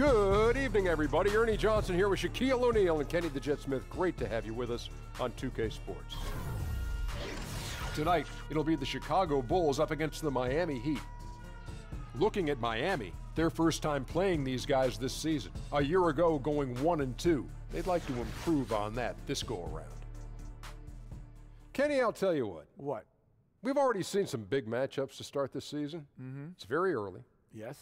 Good evening, everybody. Ernie Johnson here with Shaquille O'Neal and Kenny the Jet Smith. Great to have you with us on 2K Sports. Tonight, it'll be the Chicago Bulls up against the Miami Heat. Looking at Miami, their first time playing these guys this season. A year ago, going 1-2. They'd like to improve on that this go-around. Kenny, I'll tell you what. What? We've already seen some big matchups to start this season. It's very early. Yes.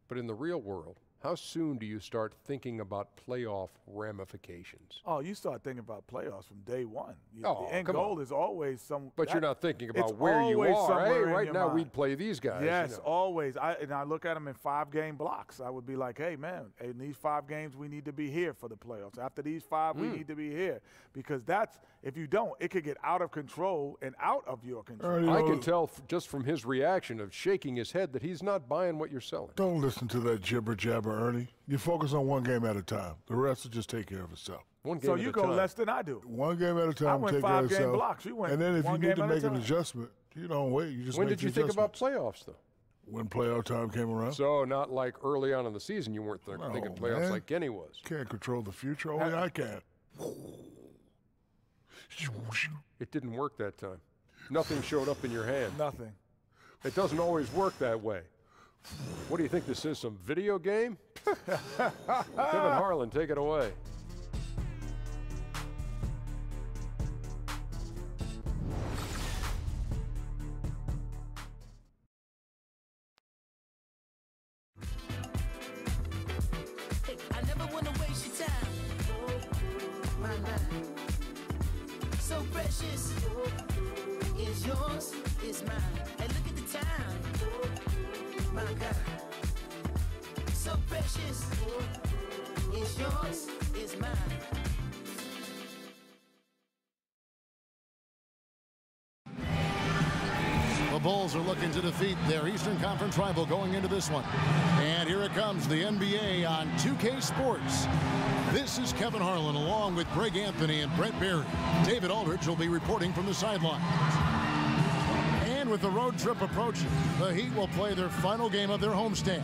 But in the real world, how soon do you start thinking about playoff ramifications? Oh, you start thinking about playoffs from day one. The Oh, end come goal on. is always some. But you're not thinking about it's where you always are. Hey, somewhere in right your now mind. we'd play these guys. Yes, you know. always. I look at them in 5-game blocks. I would be like, hey, man, in these 5 games, we need to be here for the playoffs. After these 5, we need to be here. Because that's, if you don't, it could get out of control and out of your control. I can tell just from his reaction of shaking his head that he's not buying what you're selling. Don't listen to that jibber-jabber, Ernie. You focus on one game at a time. The rest will just take care of itself. One game So at you a go time. less than I do. One game at a time, I went take care of 5-game itself. blocks. You went and then if you one need game to at a make an time. adjustment, you don't wait. You just When make did you the think about adjustments. playoffs, though? When playoff time came around. So not like early on in the season you weren't thinking playoffs man. like Kenny was. Can't control the future. Only I can. It didn't work that time. Nothing showed up in your hand. Nothing. It doesn't always work that way. What do you think this is, some video game? Kevin Harlan, take it away. I never wanna waste your time. My life, so precious. Is yours, is mine. And look at the time. My God, so precious. Is yours, is mine. The Bulls are looking to defeat their Eastern Conference rival going into this one. And here it comes, the NBA on 2K Sports. This is Kevin Harlan along with Greg Anthony and Brent Barry. David Aldridge will be reporting from the sideline. And with the road trip approaching, the Heat will play their final game of their homestand.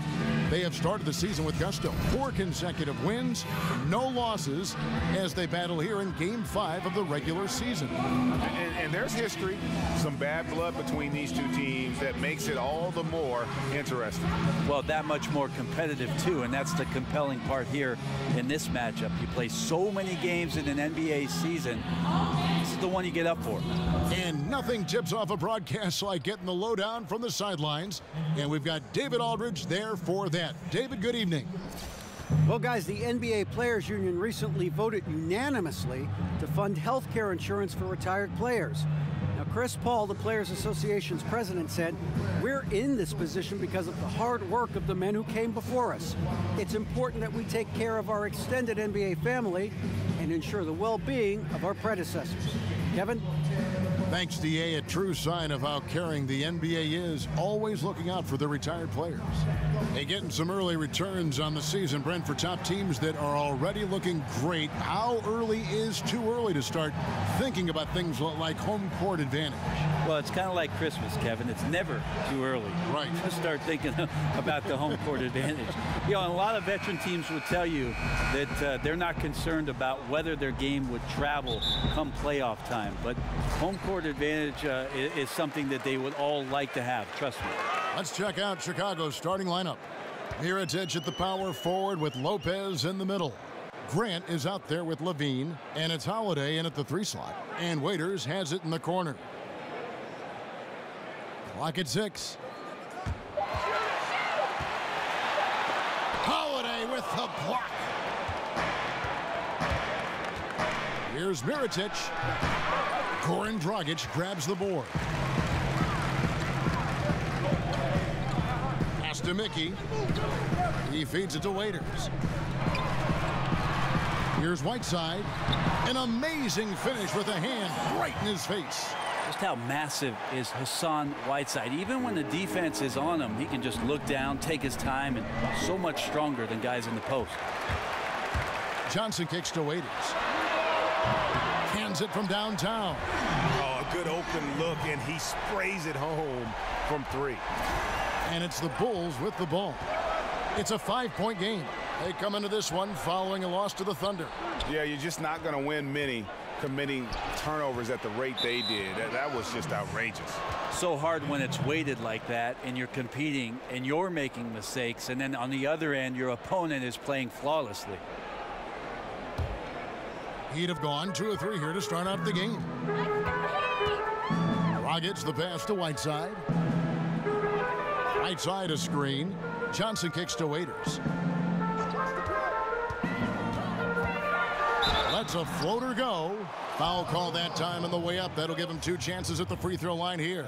They have started the season with gusto. 4 consecutive wins, no losses, as they battle here in Game 5 of the regular season. And there's history, some bad blood between these two teams that makes it all the more interesting. Well, that much more competitive, too, and that's the compelling part here in this matchup. You play so many games in an NBA season. This is the one you get up for. And nothing tips off a broadcast like getting the lowdown from the sidelines. And we've got David Aldridge there for that. David, good evening. Well, guys, the NBA Players Union recently voted unanimously to fund health care insurance for retired players. Now, Chris Paul, the Players Association's president, said, "We're in this position because of the hard work of the men who came before us. It's important that we take care of our extended NBA family and ensure the well-being of our predecessors." Kevin? Thanks, DA. A true sign of how caring the NBA is, always looking out for the retired players. Hey, getting some early returns on the season, Brent, for top teams that are already looking great. How early is too early to start thinking about things like home court advantage? Well, it's kind of like Christmas, Kevin. It's never too early. Right. To start thinking about the home court advantage. You know, and a lot of veteran teams would tell you that they're not concerned about whether their game would travel come playoff time. But home court advantage is something that they would all like to have. Trust me. Let's check out Chicago's starting lineup. Mirotić at the power forward with Lopez in the middle. Grant is out there with Levine, and it's Holiday in at the 3 slot. And Waiters has it in the corner. Clock at 6. Holiday with the block. Here's Mirotić. Goran Dragic grabs the board. Pass to Mickey. He feeds it to Waiters. Here's Whiteside. An amazing finish with a hand right in his face. Just how massive is Hassan Whiteside. Even when the defense is on him, he can just look down, take his time, and so much stronger than guys in the post. Johnson kicks to Waiters. Hands it from downtown. Oh, a good open look, and he sprays it home from 3. And it's the Bulls with the ball. It's a 5-point game. They come into this one following a loss to the Thunder. Yeah, you're just not going to win many committing turnovers at the rate they did. That was just outrageous. So hard when it's weighted like that and you're competing and you're making mistakes, and then on the other end your opponent is playing flawlessly. He'd have gone 2 or 3 here to start out the game. Dragic the pass to Whiteside. Whiteside a screen. Johnson kicks to Waiters. Lets a floater go. Foul call that time on the way up. That'll give him 2 chances at the free throw line here.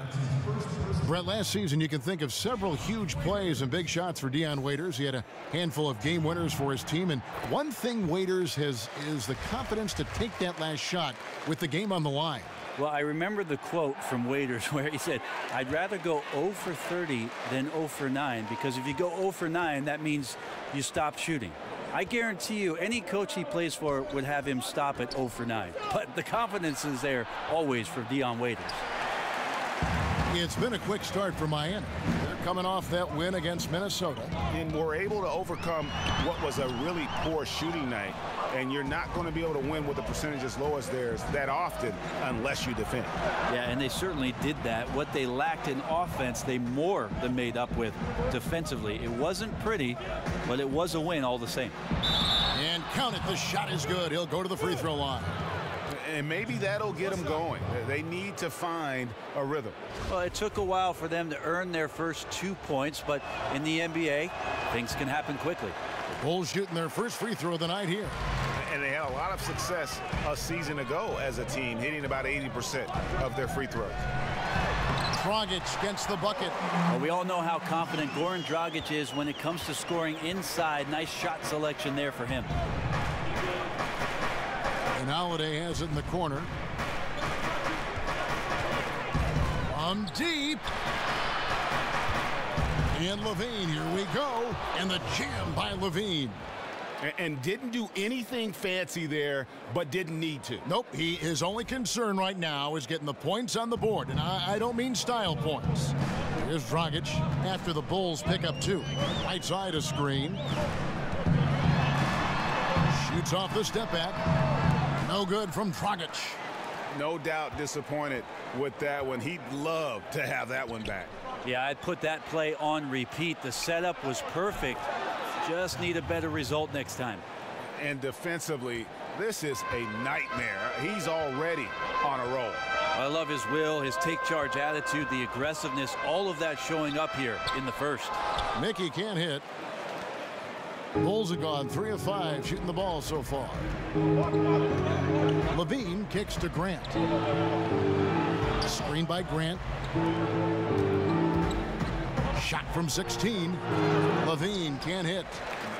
Brett, last season you can think of several huge plays and big shots for Dion Waiters. He had a handful of game winners for his team, and one thing Waiters has is the confidence to take that last shot with the game on the line. Well, I remember the quote from Waiters where he said, I'd rather go 0 for 30 than 0 for 9, because if you go 0 for 9, that means you stop shooting. I guarantee you any coach he plays for would have him stop at 0 for 9. But the confidence is there always for Dion Waiters. It's been a quick start for Miami. They're coming off that win against Minnesota. And we're able to overcome what was a really poor shooting night. And you're not going to be able to win with a percentage as low as theirs that often unless you defend. Yeah, and they certainly did that. What they lacked in offense, they more than made up with defensively. It wasn't pretty, but it was a win all the same. And count it, the shot is good. He'll go to the free throw line. And maybe that'll get them going. They need to find a rhythm. Well, it took a while for them to earn their first 2 points, but in the NBA, things can happen quickly. The Bulls shooting their first free throw of the night here. And they had a lot of success a season ago as a team, hitting about 80% of their free throws. Dragic gets the bucket. Well, we all know how confident Goran Dragic is when it comes to scoring inside. Nice shot selection there for him. And Holiday has it in the corner. From deep. And LaVine, here we go. And the jam by LaVine. And didn't do anything fancy there, but didn't need to. Nope, his only concern right now is getting the points on the board. And I don't mean style points. Here's Dragic after the Bulls pick up 2. Right side a screen. Shoots off the step back. No good from Dragic. No doubt disappointed with that one. He'd love to have that one back. Yeah, I'd put that play on repeat. The setup was perfect. Just need a better result next time. And defensively, this is a nightmare. He's already on a roll. I love his will, his take charge attitude, the aggressiveness, all of that showing up here in the first. Mickey can't hit. Bulls have gone 3 of 5 shooting the ball so far. LaVine kicks to Grant. Screen by Grant. Shot from 16. LaVine can't hit.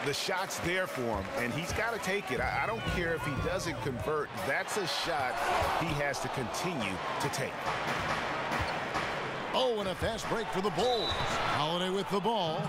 The shot's there for him, and he's got to take it. I don't care if he doesn't convert. That's a shot he has to continue to take. Oh, and a fast break for the Bulls. Holiday with the ball.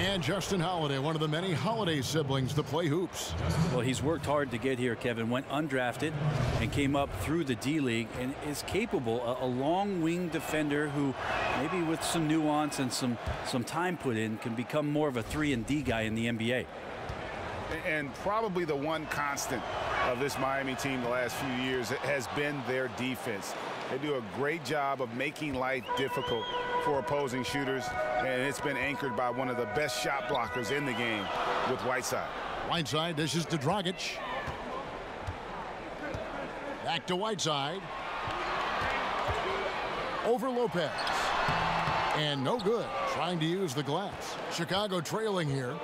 And Justin Holiday, one of the many Holiday siblings to play hoops. Well, he's worked hard to get here, Kevin. Went undrafted and came up through the D-League and is capable, a long wing defender who maybe with some nuance and some time put in can become more of a 3-and-D guy in the NBA. And probably the one constant of this Miami team the last few years has been their defense. They do a great job of making life difficult for opposing shooters, and it's been anchored by one of the best shot blockers in the game with Whiteside. Whiteside dishes to Dragic. Back to Whiteside. Over Lopez. And no good. Trying to use the glass. Chicago trailing here.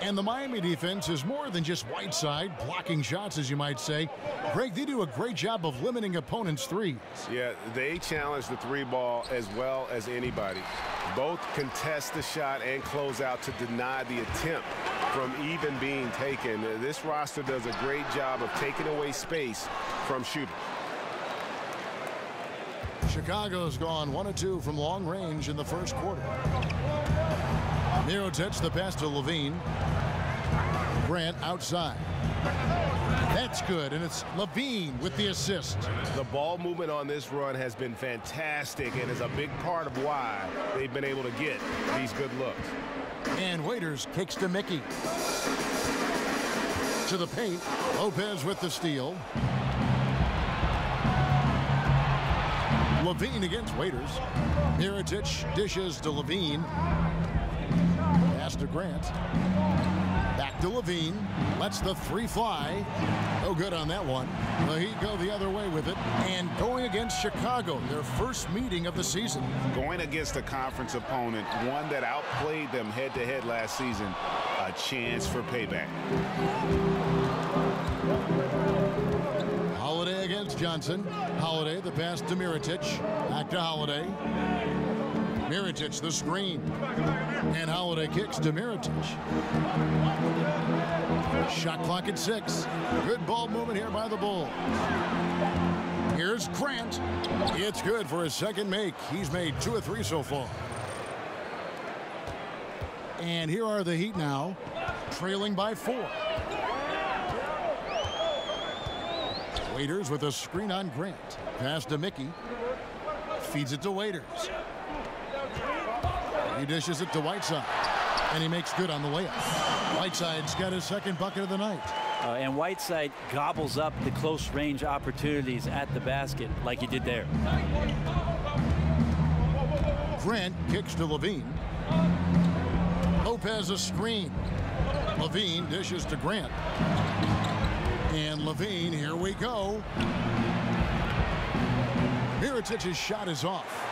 And the Miami defense is more than just Whiteside blocking shots, as you might say. Greg, they do a great job of limiting opponents' threes. Yeah, they challenge the 3-ball as well as anybody. Both contest the shot and close out to deny the attempt from even being taken. This roster does a great job of taking away space from shooters. Chicago's gone 1 of 2 from long range in the first quarter. Mirotic the pass to LaVine. Grant outside. That's good, and it's Levine with the assist. The ball movement on this run has been fantastic and is a big part of why they've been able to get these good looks. And Waiters kicks to Mickey. To the paint. Lopez with the steal. Levine against Waiters. Mirotic dishes to Levine. Pass to Grant. Back to Levine. Lets the three fly. No good on that one. The Heat go the other way with it. And going against Chicago, their first meeting of the season. Going against a conference opponent, one that outplayed them head-to-head last season, a chance for payback. Holiday against Johnson. Holiday, the pass to Mirotic. Back to Holiday. Mirotic, the screen. And Holiday kicks to Mirotic. Shot clock at 6. Good ball movement here by the Bulls. Here's Grant. It's good for his second make. He's made 2 of 3 so far. And here are the Heat now, trailing by 4. Waiters with a screen on Grant. Pass to Mickey. Feeds it to Waiters. He dishes it to Whiteside. And he makes good on the layup. Whiteside's got his second bucket of the night. And Whiteside gobbles up the close range opportunities at the basket like he did there. Grant kicks to Levine. Lopez a screen. Levine dishes to Grant. And Levine, here we go. Mirotic's shot is off.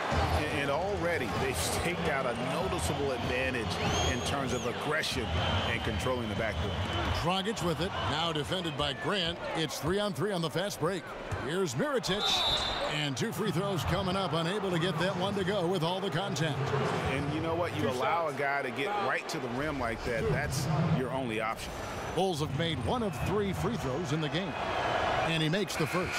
And already they've staked out a noticeable advantage in terms of aggression and controlling the backcourt. Dragic with it. Now defended by Grant. It's 3-on-3 on the fast break. Here's Mirotic. And 2 free throws coming up. Unable to get that one to go with all the contact. And you know what? You allow a guy to get right to the rim like that. That's your only option. Bulls have made 1 of 3 free throws in the game. And he makes the first.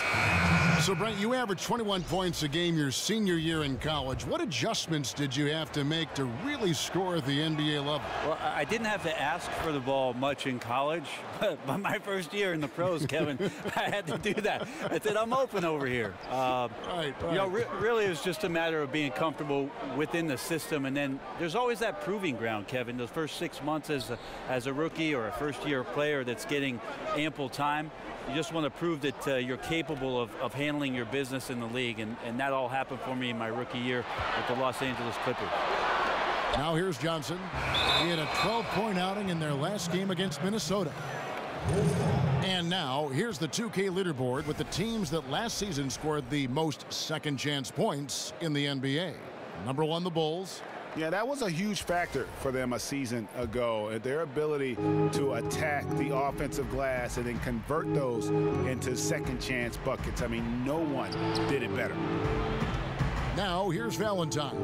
So, Brent, you averaged 21 points a game your senior year in college. What adjustments did you have to make to really score at the NBA level? Well, I didn't have to ask for the ball much in college, but my first year in the pros, Kevin, I had to do that. I said, I'm open over here. Right. You know, really it was just a matter of being comfortable within the system, and then there's always that proving ground, Kevin. Those first 6 months as a rookie or a first-year player that's getting ample time, you just want to prove that you're capable of handling your business in the league, and that all happened for me in my rookie year with the Los Angeles Clippers. Now here's Johnson. He had a 12-point outing in their last game against Minnesota. And now here's the 2K leaderboard with the teams that last season scored the most second-chance points in the NBA. Number 1, the Bulls. Yeah, that was a huge factor for them a season ago. Their ability to attack the offensive glass and then convert those into second chance buckets. I mean, no one did it better. Now here's Valentine.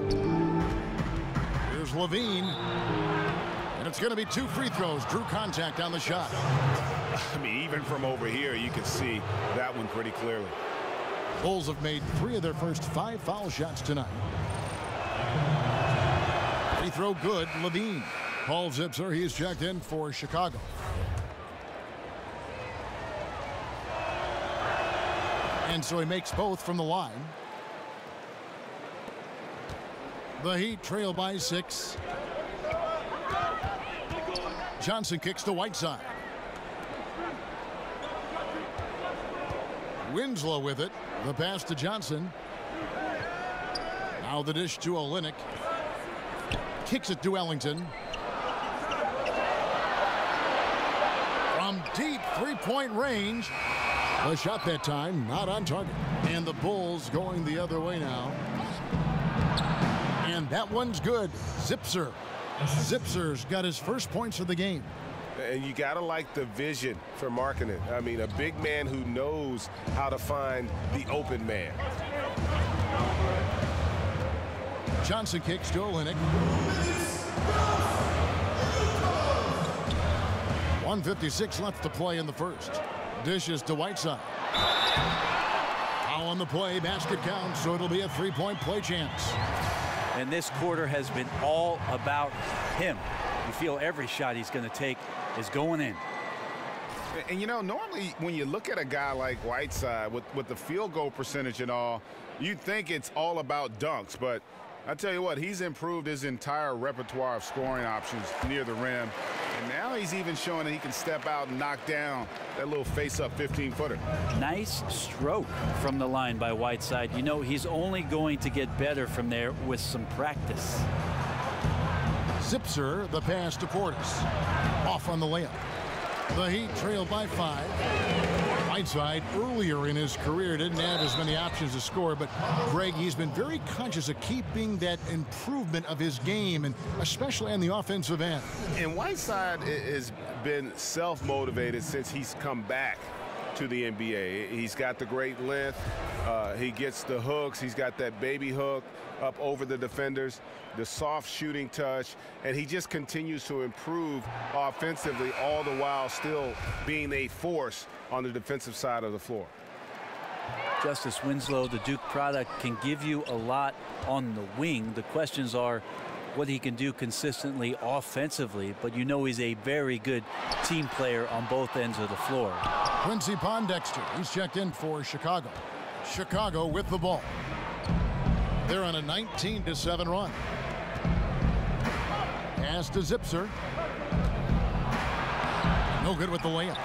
Here's Levine. And it's going to be 2 free throws. Drew contact on the shot. I mean, even from over here, you can see that one pretty clearly. Bulls have made 3 of their first 5 foul shots tonight. Free throw good, Levine. Paul Zipser, he's checked in for Chicago. And so he makes both from the line. The Heat trail by 6. Johnson kicks to Whiteside. Winslow with it. The pass to Johnson. Now the dish to Olynyk. Kicks it to Ellington. From deep three-point range. The shot that time not on target. And the Bulls going the other way now. And that one's good. Zipser. Zipser's got his first points of the game. And you got to like the vision for Markkanen. I mean, a big man who knows how to find the open man. Johnson kicks to Olynyk. 1:56 left to play in the first. Dishes to Whiteside. Foul on the play. Basket counts, so it'll be a 3-point play chance. And this quarter has been all about him. You feel every shot he's going to take is going in. And, you know, normally when you look at a guy like Whiteside with the field goal percentage and all, you'd think it's all about dunks. But I tell you what, he's improved his entire repertoire of scoring options near the rim. And now he's even showing that he can step out and knock down that little face-up 15-footer. Nice stroke from the line by Whiteside. You know, he's only going to get better from there with some practice. Zipser, the pass to Portis. Off on the layup. The Heat trail by 5. Whiteside earlier in his career didn't have as many options to score, but Greg, he's been very conscious of keeping that improvement of his game, and especially on the offensive end. And Whiteside has been self-motivated since he's come back to the NBA. He's got the great length. He gets the hooks. He's got that baby hook up over the defenders, the soft shooting touch, and he just continues to improve offensively, all the while still being a force on the defensive side of the floor. Justice Winslow, the Duke product, can give you a lot on the wing. The questions are what he can do consistently offensively, but you know he's a very good team player on both ends of the floor. Quincy Pondexter, he's checked in for Chicago. Chicago with the ball. They're on a 19-7 run. Pass to Zipser. No good with the layup.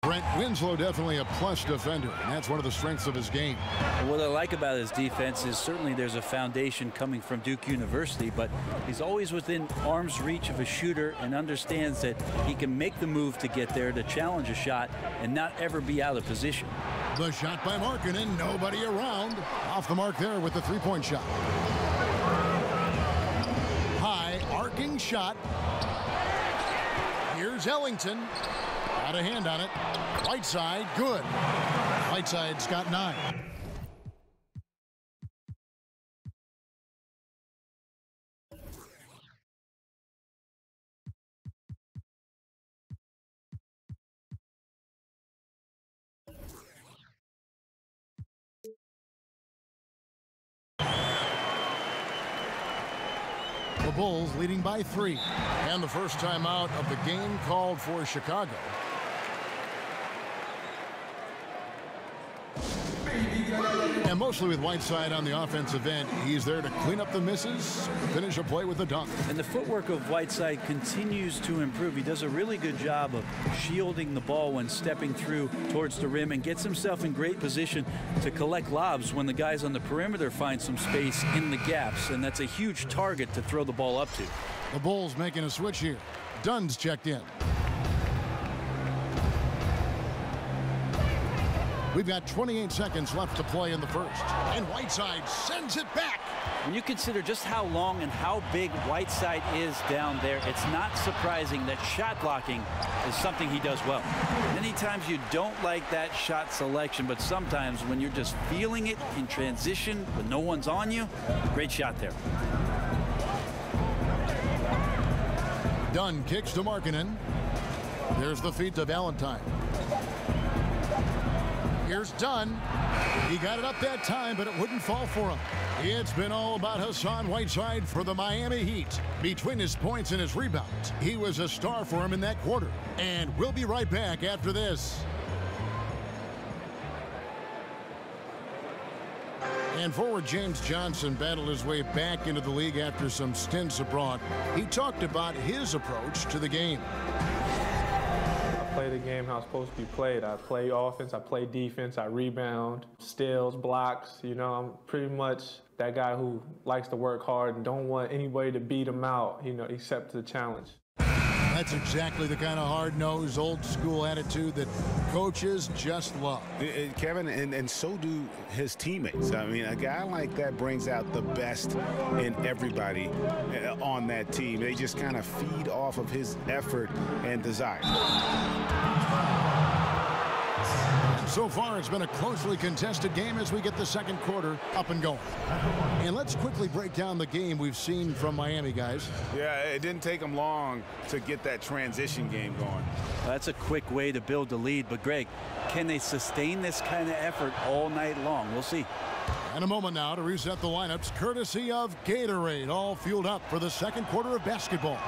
Brent Winslow definitely a plus defender, and that's one of the strengths of his game. What I like about his defense is certainly there's a foundation coming from Duke University, but he's always within arm's reach of a shooter and understands that he can make the move to get there, to challenge a shot, and not ever be out of position. The shot by Markkanen, nobody around. Off the mark there with the three-point shot. High arcing shot. Here's Ellington. Got a hand on it. Whiteside, good. Whiteside's got 9. The Bulls leading by 3. And the first timeout of the game called for Chicago. And mostly with Whiteside on the offensive end, he's there to clean up the misses, finish a play with a dunk. And the footwork of Whiteside continues to improve. He does a really good job of shielding the ball when stepping through towards the rim and gets himself in great position to collect lobs when the guys on the perimeter find some space in the gaps. And that's a huge target to throw the ball up to. The Bulls making a switch here. Dunn's checked in. We've got 28 seconds left to play in the first. And Whiteside sends it back. When you consider just how long and how big Whiteside is down there, it's not surprising that shot blocking is something he does well. Many times you don't like that shot selection, but sometimes when you're just feeling it in transition when no one's on you, great shot there. Dunn kicks to Markkanen. There's the feed to Valentine. Here's Dunn. He got it up that time, but it wouldn't fall for him. It's been all about Hassan Whiteside for the Miami Heat. Between his points and his rebounds, he was a star for him in that quarter. And we'll be right back after this. And forward James Johnson battled his way back into the league after some stints abroad. He talked about his approach to the game. Play the game how it's supposed to be played. I play offense, I play defense, I rebound, steals, blocks. You know, I'm pretty much that guy who likes to work hard and don't want anybody to beat him out, you know, except the challenge. That's exactly the kind of hard-nosed, old-school attitude that coaches just love. Kevin, and so do his teammates. I mean, a guy like that brings out the best in everybody on that team. They just kind of feed off of his effort and desire. So far, it's been a closely contested game as we get the second quarter up and going. And let's quickly break down the game we've seen from Miami, guys. Yeah, it didn't take them long to get that transition game going. Well, that's a quick way to build the lead, but Greg, can they sustain this kind of effort all night long? We'll see. And a moment now to reset the lineups, courtesy of Gatorade, all fueled up for the second quarter of basketball.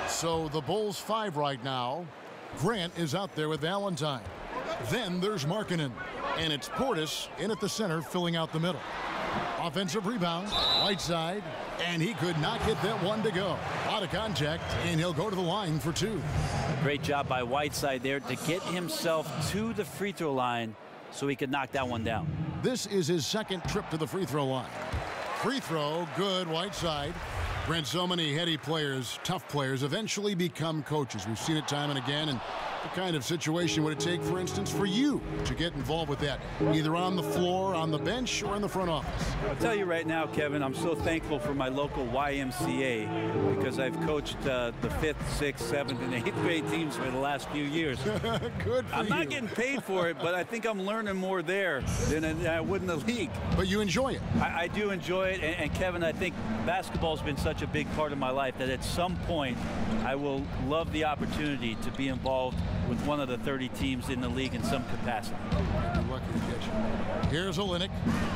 So the Bulls 5 right now. Grant is out there with Valentine. Then there's Markkanen. And it's Portis in at the center, filling out the middle. Offensive rebound, Whiteside, and he could not get that one to go. Out of contact, and he'll go to the line for 2. Great job by Whiteside there to get himself to the free throw line so he could knock that one down. This is his second trip to the free throw line. Free throw, good, Whiteside. Brent, so many heady players, tough players, eventually become coaches. We've seen it time and again. And what kind of situation would it take, for instance, for you to get involved with that, either on the floor, on the bench, or in the front office? I'll tell you right now, Kevin, I'm so thankful for my local YMCA because I've coached the 5th, 6th, 7th, and 8th grade teams for the last few years. Good for I'm you. not getting paid for it, but I think I'm learning more there than I would in the league. But you enjoy it. I do enjoy it, and Kevin, I think basketball's been such a big part of my life that at some point I will love the opportunity to be involved with one of the 30 teams in the league in some capacity. Lucky to get you. Here's Olynyk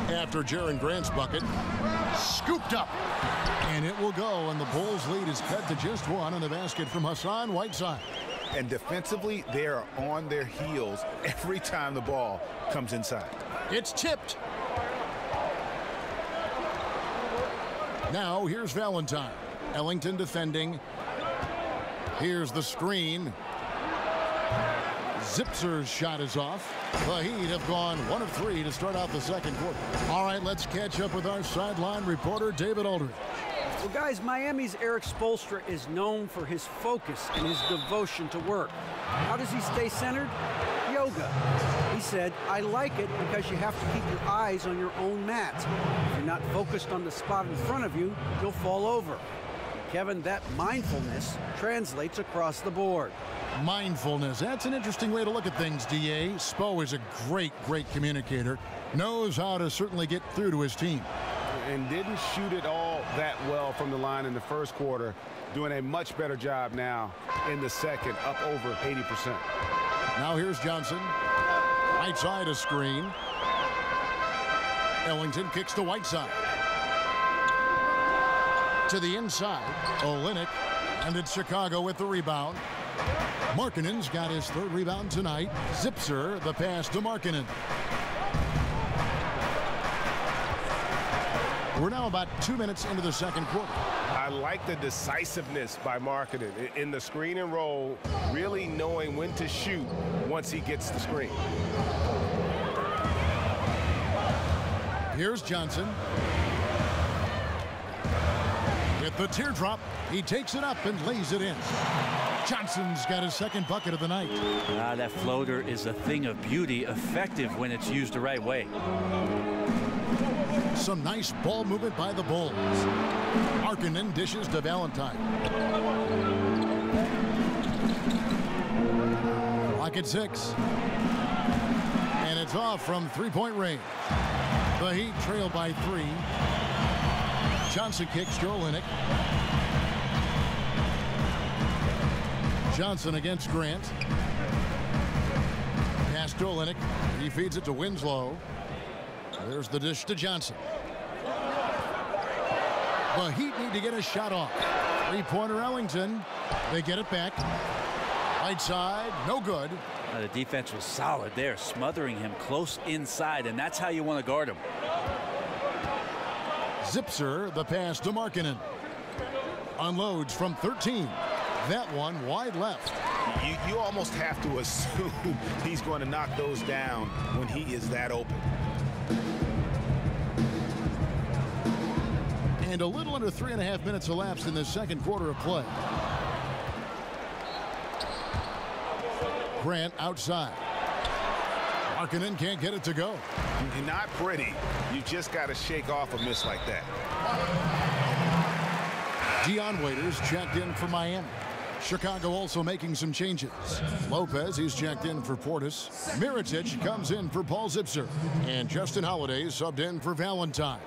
after Jaren Grant's bucket. Scooped up. And it will go, and the Bulls lead is cut to just 1 on the basket from Hassan Whiteside. And defensively, they are on their heels every time the ball comes inside. It's tipped. Now here's Valentine. Ellington defending. Here's the screen. Zipser's shot is off. The Heat have gone 1 of 3 to start out the second quarter. All right, let's catch up with our sideline reporter, David Aldridge. Well, guys, Miami's Eric Spoelstra is known for his focus and his devotion to work. How does he stay centered? Yoga. He said, I like it because you have to keep your eyes on your own mat. If you're not focused on the spot in front of you, you'll fall over. Kevin, that mindfulness translates across the board. Mindfulness. That's an interesting way to look at things, D.A. Spo is a great communicator. Knows how to certainly get through to his team. And didn't shoot it all that well from the line in the first quarter. Doing a much better job now in the second, up over 80%. Now here's Johnson. Right side a screen. Ellington kicks to Whiteside. To the inside, Olynyk, and it's Chicago with the rebound. Markkanen's got his 3rd rebound tonight. Zipser, the pass to Markkanen. We're now about 2 minutes into the second quarter. I like the decisiveness by Markkanen in the screen and roll, really knowing when to shoot once he gets the screen. Here's Johnson. With the teardrop, he takes it up and lays it in. Johnson's got his 2nd bucket of the night. That floater is a thing of beauty, effective when it's used the right way. Some nice ball movement by the Bulls. Markkanen dishes to Valentine. Clock at 6. And it's off from 3-point range. The Heat trail by 3. Johnson kicks to Olynyk. Johnson against Grant. Pass to Olynyk. He feeds it to Winslow. There's the dish to Johnson. The Heat need to get a shot off. 3-pointer Ellington. They get it back. Right side, no good. The defense was solid there, smothering him close inside, and that's how you want to guard him. Zipser, the pass to Markkanen. Unloads from 13. That one wide left. You almost have to assume he's going to knock those down when he is that open. And a little under 3.5 minutes elapsed in the second quarter of play. Grant outside. Markkanen can't get it to go. Not pretty. You just got to shake off a miss like that. Dion Waiters checked in for Miami. Chicago also making some changes. Lopez, he's checked in for Portis. Mirotic comes in for Paul Zipser. And Justin Holiday subbed in for Valentine.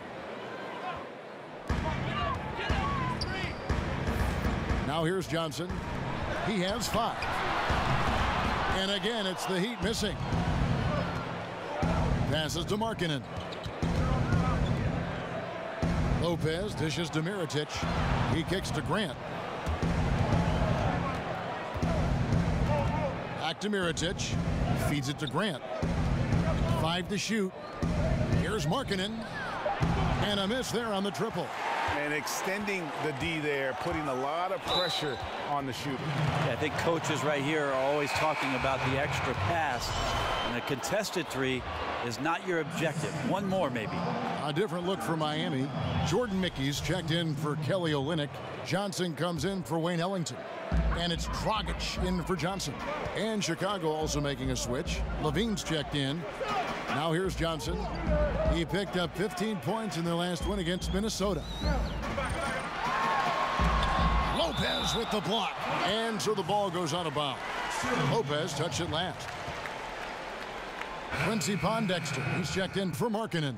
Now here's Johnson. He has 5. And again, it's the Heat missing. Passes to Markkanen. Lopez dishes to Mirotic. He kicks to Grant. Back to Mirotic. Feeds it to Grant. 5 to shoot. Here's Markkanen. And a miss there on the triple. And extending the D there, putting a lot of pressure on the shooter. Yeah, I think coaches right here are always talking about the extra pass. And a contested 3 is not your objective. One more, maybe. A different look for Miami. Jordan Mickey's checked in for Kelly Olynyk. Johnson comes in for Wayne Ellington. And it's Dragic in for Johnson. And Chicago also making a switch. Levine's checked in. Now here's Johnson. He picked up 15 points in their last win against Minnesota. Lopez with the block. And so the ball goes out of bounds. Lopez touched it last. Quincy Pondexter, he's checked in for Markkanen.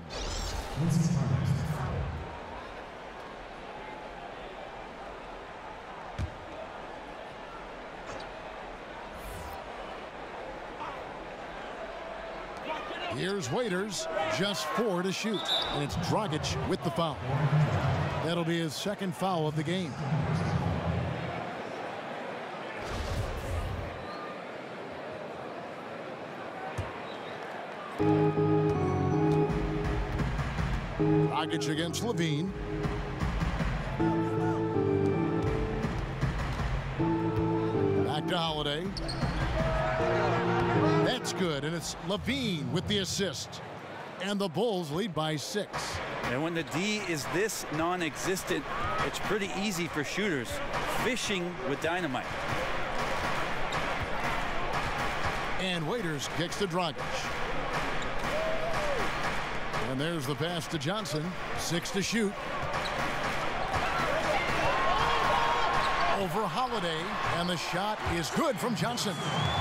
Here's Waiters, just 4 to shoot, and it's Dragic with the foul. That'll be his second foul of the game. Dragic against Levine. Back to Holiday. That's good, and it's Levine with the assist. And the Bulls lead by 6. And when the D is this non-existent, it's pretty easy for shooters. Fishing with dynamite. And Waiters kicks to Dragic. And there's the pass to Johnson. 6 to shoot. Over Holiday, and the shot is good from Johnson.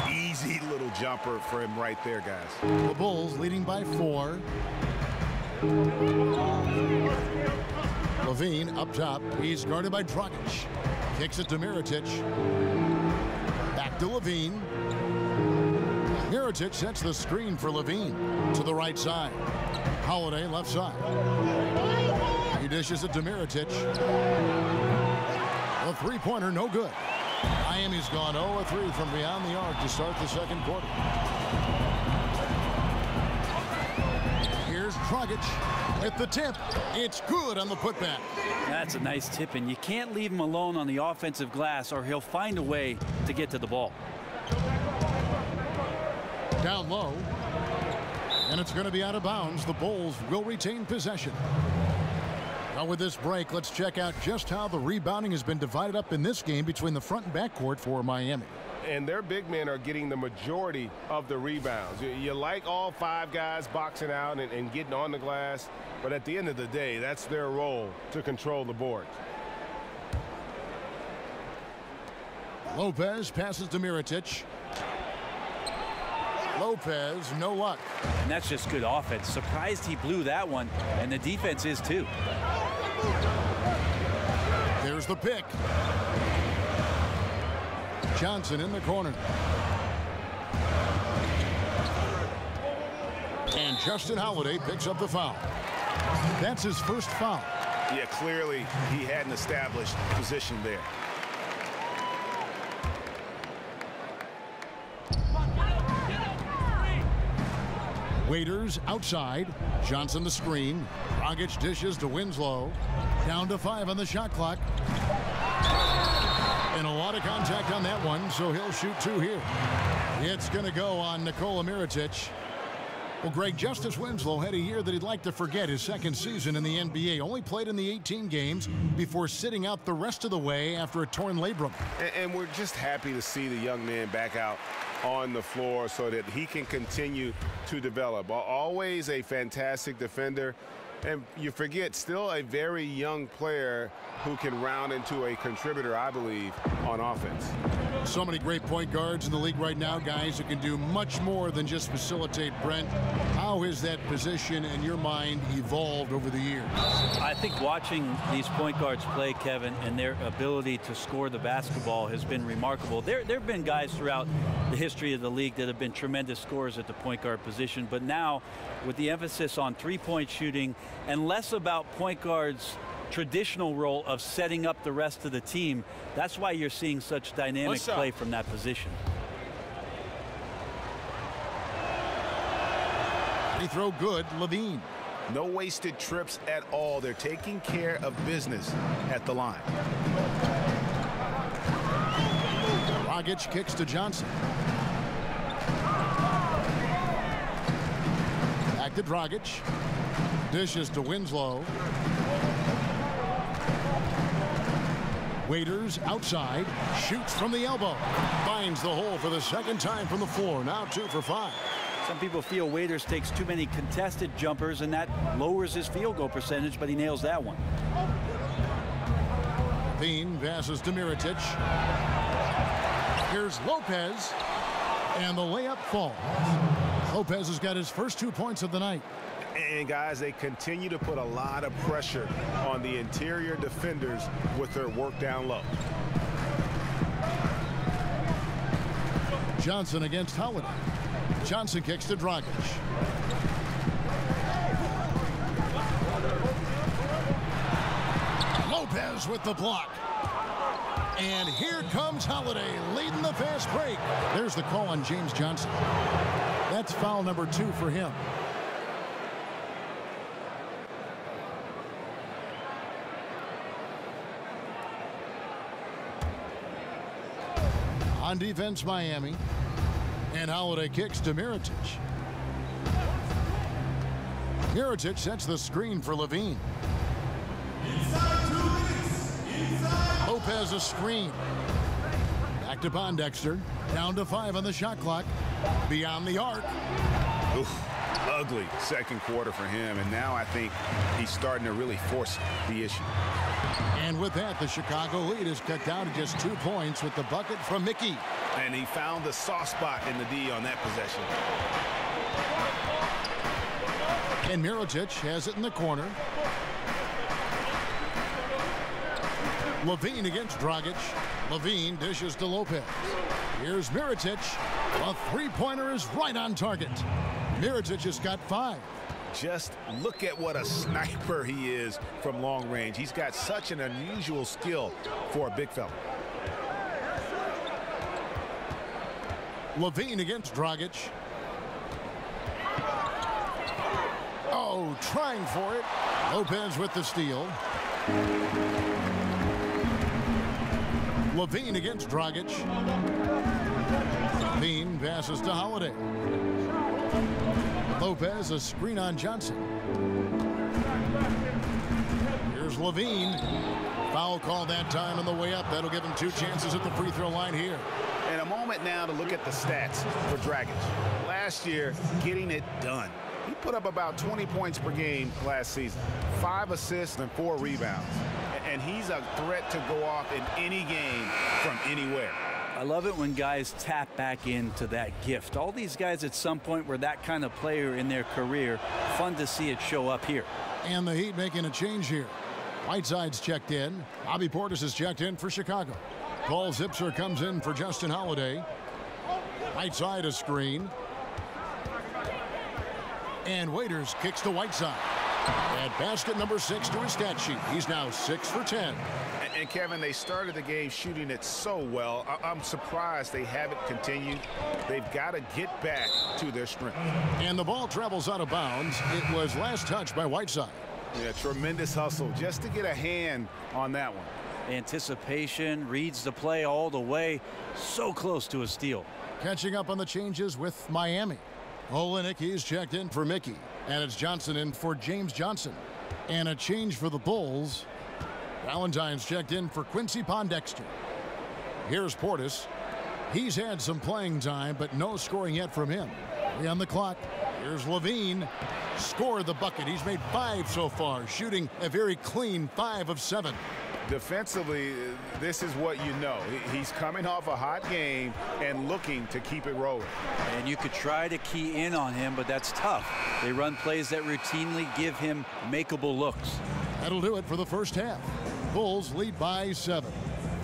Easy little jumper for him right there, guys. The Bulls leading by 4. Levine up top. He's guarded by Dragic. Kicks it to Mirotic. Back to Levine. Mirotic sets the screen for Levine to the right side. Holiday left side. He dishes it to Mirotic. The three-pointer no good. Miami's gone 0-3 from beyond the arc to start the second quarter. Here's Dragic at the tip. It's good on the putback. That's a nice tip, and you can't leave him alone on the offensive glass or he'll find a way to get to the ball. Down low. And it's going to be out of bounds. The Bulls will retain possession. Now with this break, let's check out just how the rebounding has been divided up in this game between the front and back court for Miami. And their big men are getting the majority of the rebounds. You like all 5 guys boxing out and getting on the glass, but at the end of the day, that's their role to control the board. Lopez passes to Mirotic. Lopez, no luck. And that's just good offense. Surprised he blew that one, and the defense is too. There's the pick. Johnson in the corner. And Justin Holiday picks up the foul. That's his first foul. Yeah, clearly he had an established position there. Waiters outside. Johnson the screen. Dragic dishes to Winslow. Down to 5 on the shot clock. And a lot of contact on that one, so he'll shoot 2 here. It's going to go on Nikola Mirotic. Well, Greg, Justice Winslow had a year that he'd like to forget, his second season in the NBA. Only played in the 18 games before sitting out the rest of the way after a torn labrum. And we're just happy to see the young man back out on the floor so that he can continue to develop. Always a fantastic defender. And you forget, still a very young player who can round into a contributor, I believe, on offense. So many great point guards in the league right now, guys, who can do much more than just facilitate. Brent, how has that position in your mind evolved over the years? I think watching these point guards play, Kevin, and their ability to score the basketball has been remarkable. There have been guys throughout the history of the league that have been tremendous scorers at the point guard position, but now with the emphasis on three-point shooting and less about point guards traditional role of setting up the rest of the team. That's why you're seeing such dynamic play from that position. Free throw good, LaVine. No wasted trips at all. They're taking care of business at the line. Dragic kicks to Johnson. Back to Dragic. Dishes to Winslow. Waiters outside. Shoots from the elbow. Finds the hole for the second time from the floor. Now 2 for 5. Some people feel Waiters takes too many contested jumpers, and that lowers his field goal percentage, but he nails that one. Bean passes to Mirotic. Here's Lopez, and the layup falls. Lopez has got his first 2 points of the night. And guys, they continue to put a lot of pressure on the interior defenders with their work down low. Johnson against Holiday. Johnson kicks to Dragic. Lopez with the block. And here comes Holiday leading the fast break. There's the call on James Johnson. That's foul number 2 for him. On defense, Miami. And Holiday kicks to Mirotic. Mirotic sets the screen for LaVine. Lopez a screen. Back to Pondexter. Down to 5 on the shot clock. Beyond the arc. Oof, ugly second quarter for him. And now I think he's starting to really force the issue. And with that, the Chicago lead is cut down to just 2 points with the bucket from Mickey. And he found the soft spot in the D on that possession. And Mirotic has it in the corner. LaVine against Dragic. LaVine dishes to Lopez. Here's Mirotic. A three-pointer is right on target. Mirotic has got 5. Just look at what a sniper he is from long range. He's got such an unusual skill for a big fella. LaVine against Dragic. Oh, trying for it. Lopez with the steal. LaVine against Dragic. LaVine passes to Holiday. Lopez a screen on Johnson. Here's LaVine. Foul call that time on the way up. That'll give him 2 chances at the free throw line here. And a moment now to look at the stats for Dragic. Last year, getting it done. He put up about 20 points per game last season, 5 assists and 4 rebounds. And he's a threat to go off in any game from anywhere. I love it when guys tap back into that gift. All these guys at some point were that kind of player in their career. Fun to see it show up here. And the Heat making a change here. Whiteside's checked in. Bobby Portis is checked in for Chicago. Paul Zipser comes in for Justin Holiday. Whiteside a screen. And Waiters kicks to Whiteside. At basket number 6 to his stat sheet. He's now 6 for 10. And Kevin, they started the game shooting it so well. I'm surprised they haven't continued. They've got to get back to their strength. And the ball travels out of bounds. It was last touched by Whiteside. Yeah, tremendous hustle just to get a hand on that one. Anticipation, reads the play all the way. So close to a steal. Catching up on the changes with Miami. Olynyk, he's checked in for Mickey. And it's Johnson in for James Johnson. And a change for the Bulls. Valentine's checked in for Quincy Pondexter. Here's Portis. He's had some playing time, but no scoring yet from him. 3 on the clock. Here's LaVine. Scored the bucket. He's made 5 so far, shooting a very clean 5 of 7. Defensively, this is what you know. He's coming off a hot game and looking to keep it rolling. And you could try to key in on him, but that's tough. They run plays that routinely give him makeable looks. That'll do it for the first half. Bulls lead by 7.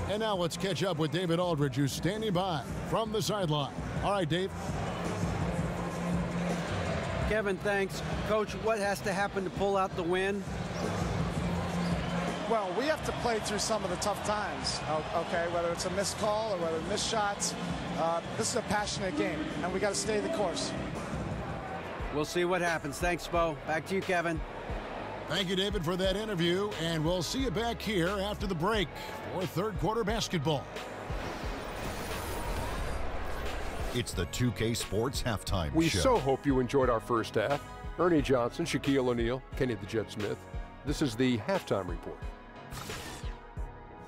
And now let's catch up with David Aldridge, who's standing by from the sideline. All right, Dave. Kevin, thanks. Coach, what has to happen to pull out the win? Well, we have to play through some of the tough times, okay, whether it's a missed call or whether missed shots. This is a passionate game, and we got to stay the course. We'll see what happens. Thanks, Bo. Back to you, Kevin. Thank you, David, for that interview, and we'll see you back here after the break for third quarter basketball. It's the 2K Sports Halftime Show. We so hope you enjoyed our first half. Ernie Johnson, Shaquille O'Neal, Kenny the Jet Smith. This is the halftime report.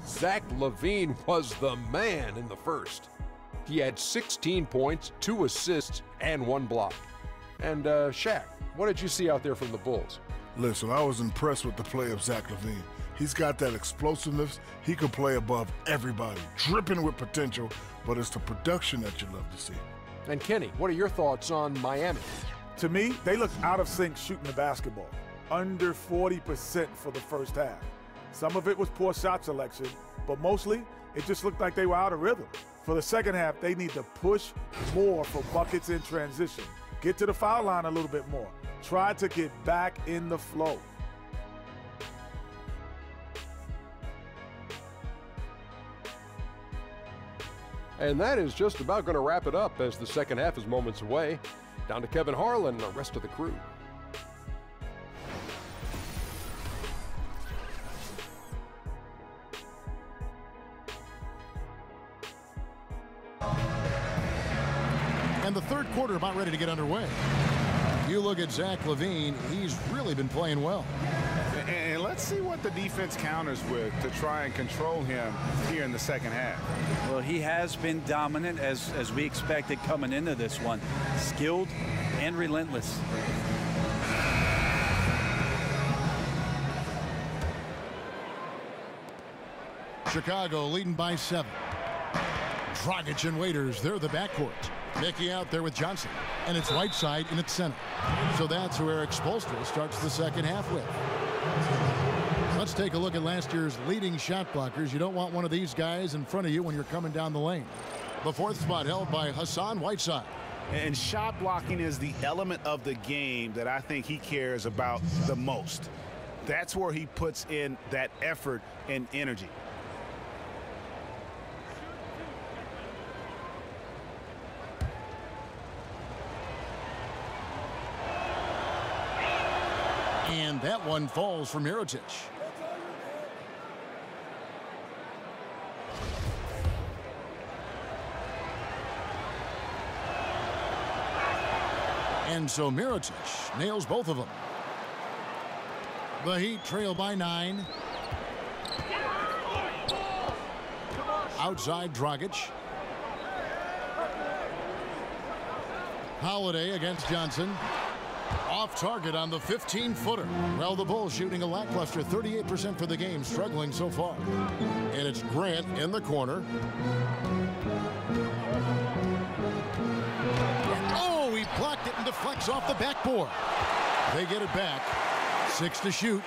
Zach LaVine was the man in the first. He had 16 points, 2 assists, and 1 block. And Shaq, what did you see out there from the Bulls? Listen, I was impressed with the play of Zach LaVine. He's got that explosiveness. He can play above everybody, dripping with potential, but it's the production that you love to see. And Kenny, what are your thoughts on Miami? To me, they looked out of sync shooting the basketball. Under 40% for the first half. Some of it was poor shot selection, but mostly it just looked like they were out of rhythm. For the second half, they need to push more for buckets in transition. Get to the foul line a little bit more. Try to get back in the flow. And that is just about going to wrap it up as the second half is moments away. Down to Kevin Harlan and the rest of the crew. And the third quarter about ready to get underway. You look at Zach LaVine, he's really been playing well. And let's see what the defense counters with to try and control him here in the second half. Well, he has been dominant as we expected coming into this one. Skilled and relentless. Chicago leading by 7. Dragic and Waiters, they're the backcourt. Mickey out there with Johnson, and it's Whiteside in its center. So that's who Eric Spoelstra starts the second half with. Let's take a look at last year's leading shot blockers. You don't want one of these guys in front of you when you're coming down the lane. The 4th spot held by Hassan Whiteside. And shot blocking is the element of the game that I think he cares about the most. That's where he puts in that effort and energy. And that one falls for Mirotic. And so Mirotic nails both of them. The Heat trail by 9. Outside Dragic. Holiday against Johnson. Off target on the 15-footer. Well, the Bulls shooting a lackluster 38% for the game, struggling so far. And it's Grant in the corner. Oh, he blocked it and deflects off the backboard. They get it back. 6 to shoot.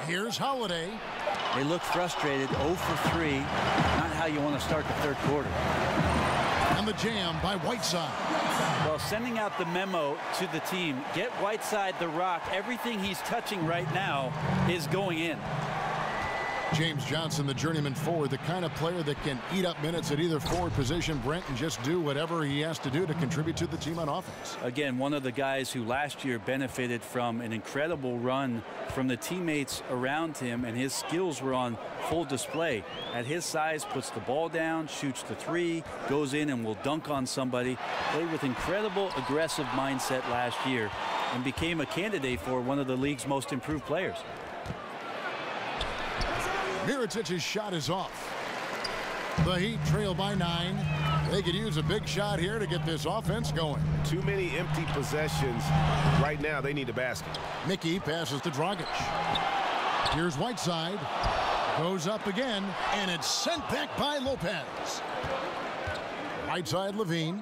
Here's Holiday. They look frustrated, 0 for 3. Not how you want to start the third quarter. And the jam by Whiteside. Well, sending out the memo to the team, get Whiteside the rock. Everything he's touching right now is going in. James Johnson, the journeyman forward, the kind of player that can eat up minutes at either forward position, Brent, and just do whatever he has to do to contribute to the team on offense. Again, one of the guys who last year benefited from an incredible run from the teammates around him, and his skills were on full display. At his size, puts the ball down, shoots the 3, goes in and will dunk on somebody. Played with incredible aggressive mindset last year and became a candidate for one of the league's most improved players. Mirotic's shot is off. The Heat trail by 9. They could use a big shot here to get this offense going. Too many empty possessions. Right now, they need a basket. Mickey passes to Dragic. Here's Whiteside. Goes up again, and it's sent back by Lopez. Whiteside, LaVine.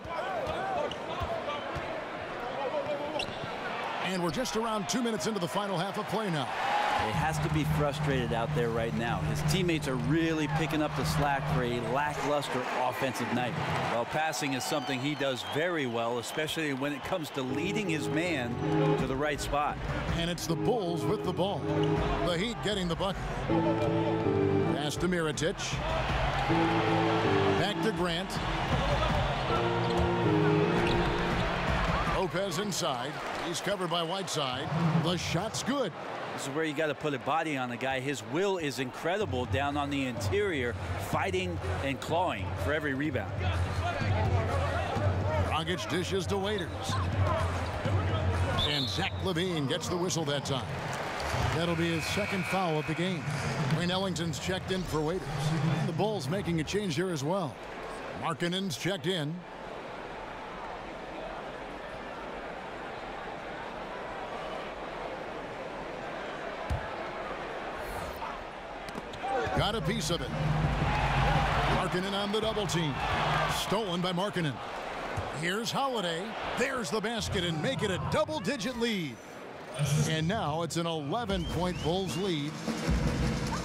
And we're just around 2 minutes into the final half of play now. He has to be frustrated out there right now. His teammates are really picking up the slack for a lackluster offensive night. Well, passing is something he does very well, especially when it comes to leading his man to the right spot. And it's the Bulls with the ball. The Heat getting the bucket. Pass to Mirotic. Back to Grant. Lopez inside. He's covered by Whiteside. The shot's good. This is where you got to put a body on the guy. His will is incredible down on the interior, fighting and clawing for every rebound. Dragic dishes to Waiters. And Zach LaVine gets the whistle that time. That'll be his second foul of the game. Wayne Ellington's checked in for Waiters. The Bulls making a change here as well. Markkanen's checked in. Got a piece of it. Markkanen on the double team. Stolen by Markkanen. Here's Holiday. There's the basket and make it a double-digit lead. And now it's an 11-point Bulls lead.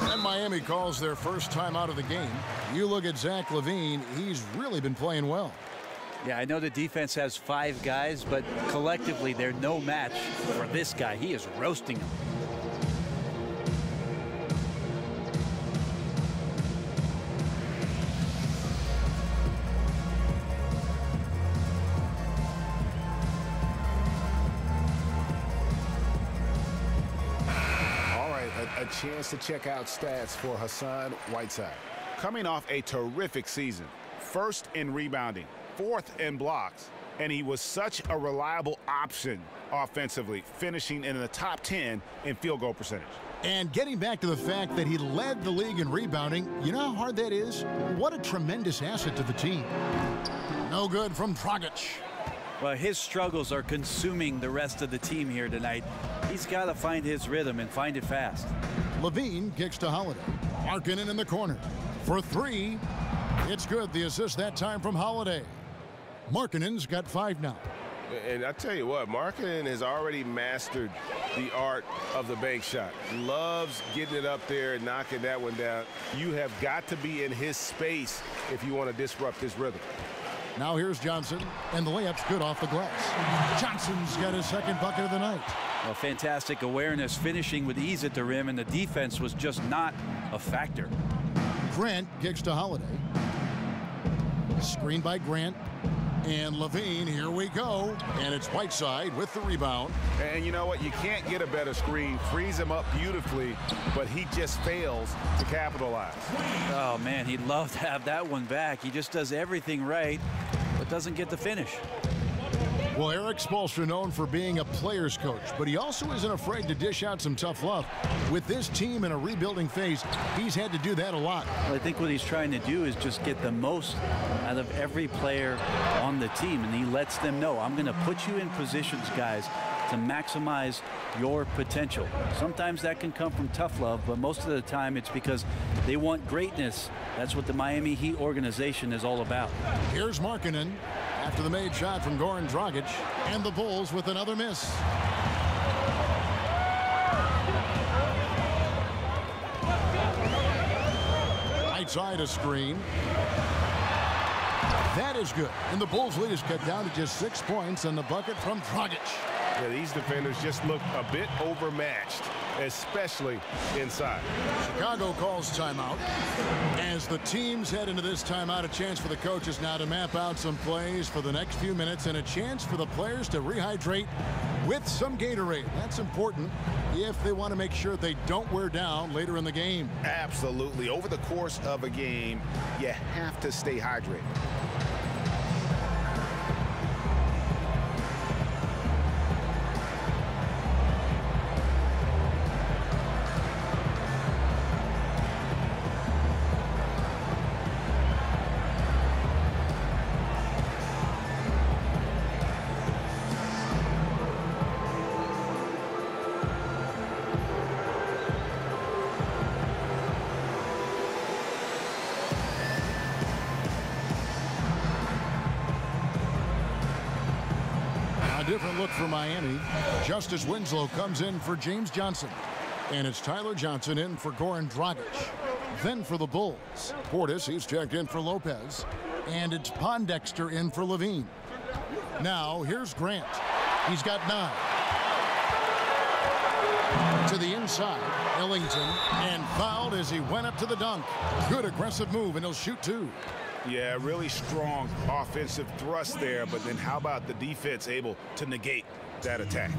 And Miami calls their first time out of the game. You look at Zach LaVine, he's really been playing well. Yeah, I know the defense has 5 guys, but collectively they're no match for this guy. He is roasting them. A chance to check out stats for Hassan Whiteside. Coming off a terrific season. 1st in rebounding, 4th in blocks, and he was such a reliable option offensively, finishing in the top 10 in field goal percentage. And getting back to the fact that he led the league in rebounding, you know how hard that is? What a tremendous asset to the team. No good from Dragic. Well, his struggles are consuming the rest of the team here tonight. He's got to find his rhythm and find it fast. LaVine kicks to Holiday. Markkanen in the corner. For 3. It's good. The assist that time from Holiday. Markkanen's got 5 now. And I tell you what, Markkanen has already mastered the art of the bank shot. Loves getting it up there and knocking that one down. You have got to be in his space if you want to disrupt his rhythm. Now here's Johnson, and the layup's good off the glass. Johnson's got his 2nd bucket of the night. Well, fantastic awareness, finishing with ease at the rim, and the defense was just not a factor. Grant kicks to Holiday. Screen by Grant. And LaVine, here we go. And it's Whiteside with the rebound. And you know what? You can't get a better screen. Frees him up beautifully, but he just fails to capitalize. Oh, man, he'd love to have that one back. He just does everything right, but doesn't get the finish. Well, Eric Spoelstra known for being a player's coach, but he also isn't afraid to dish out some tough love. With this team in a rebuilding phase, he's had to do that a lot. Well, I think what he's trying to do is just get the most out of every player on the team, and he lets them know, I'm going to put you in positions, guys, to maximize your potential. Sometimes that can come from tough love, but most of the time it's because they want greatness. That's what the Miami Heat organization is all about. Here's Markkanen after the made shot from Goran Dragic, and the Bulls with another miss. Right side a screen. That is good. And the Bulls lead is cut down to just 6 points, and the bucket from Dragic. Yeah, these defenders just look a bit overmatched, especially inside. Chicago calls timeout. As the teams head into this timeout, a chance for the coaches now to map out some plays for the next few minutes and a chance for the players to rehydrate with some Gatorade. That's important if they want to make sure they don't wear down later in the game. Absolutely. Over the course of a game, you have to stay hydrated. Different look for Miami. Justice Winslow comes in for James Johnson. And it's Tyler Johnson in for Goran Dragic. Then for the Bulls, Portis, he's checked in for Lopez. And it's Pondexter in for Levine. Now, here's Grant. He's got 9. To the inside, Ellington, and fouled as he went up to the dunk. Good aggressive move, and he'll shoot 2. Yeah, really strong offensive thrust there, but then how about the defense able to negate that attack?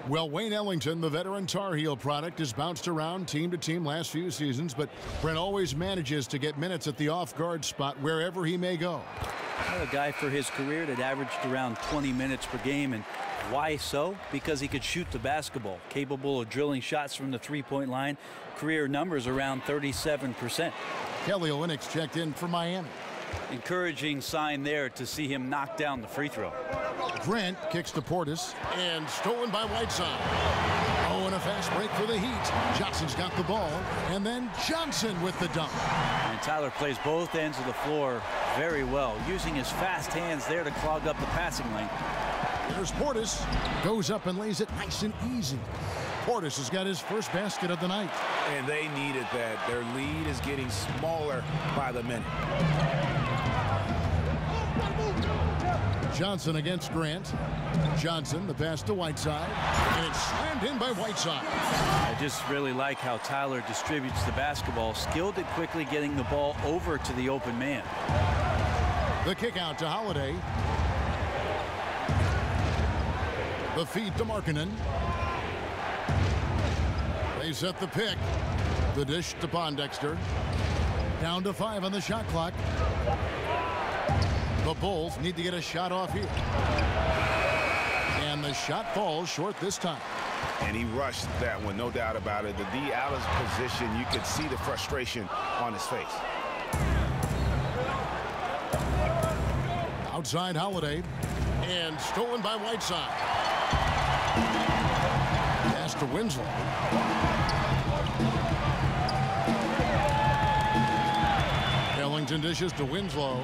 Well, Wayne Ellington, the veteran Tar Heel product, has bounced around team to team last few seasons, but Brent always manages to get minutes at the off-guard spot wherever he may go. Well, a guy for his career that averaged around 20 minutes per game, and why so? Because he could shoot the basketball, capable of drilling shots from the three-point line. Career numbers around 37%. Kelly Olynyk checked in for Miami. Encouraging sign there to see him knock down the free throw. Grant kicks to Portis and stolen by Whiteside. Oh, and a fast break for the Heat. Johnson's got the ball, and then Johnson with the dunk. And Tyler plays both ends of the floor very well, using his fast hands there to clog up the passing lane. There's Portis, goes up and lays it nice and easy. Portis has got his first basket of the night. And they needed that. Their lead is getting smaller by the minute. Johnson against Grant. Johnson, the pass to Whiteside, and it's slammed in by Whiteside. I just really like how Tyler distributes the basketball, skilled at quickly getting the ball over to the open man. The kick out to Holiday. The feed to Markkanen. They set the pick. The dish to Pondexter. Down to 5 on the shot clock. The Bulls need to get a shot off here. And the shot falls short this time. And he rushed that one, no doubt about it. The D out of position, you could see the frustration on his face. Outside Holiday. And stolen by Whiteside. Pass to Winslow. Ellington dishes to Winslow.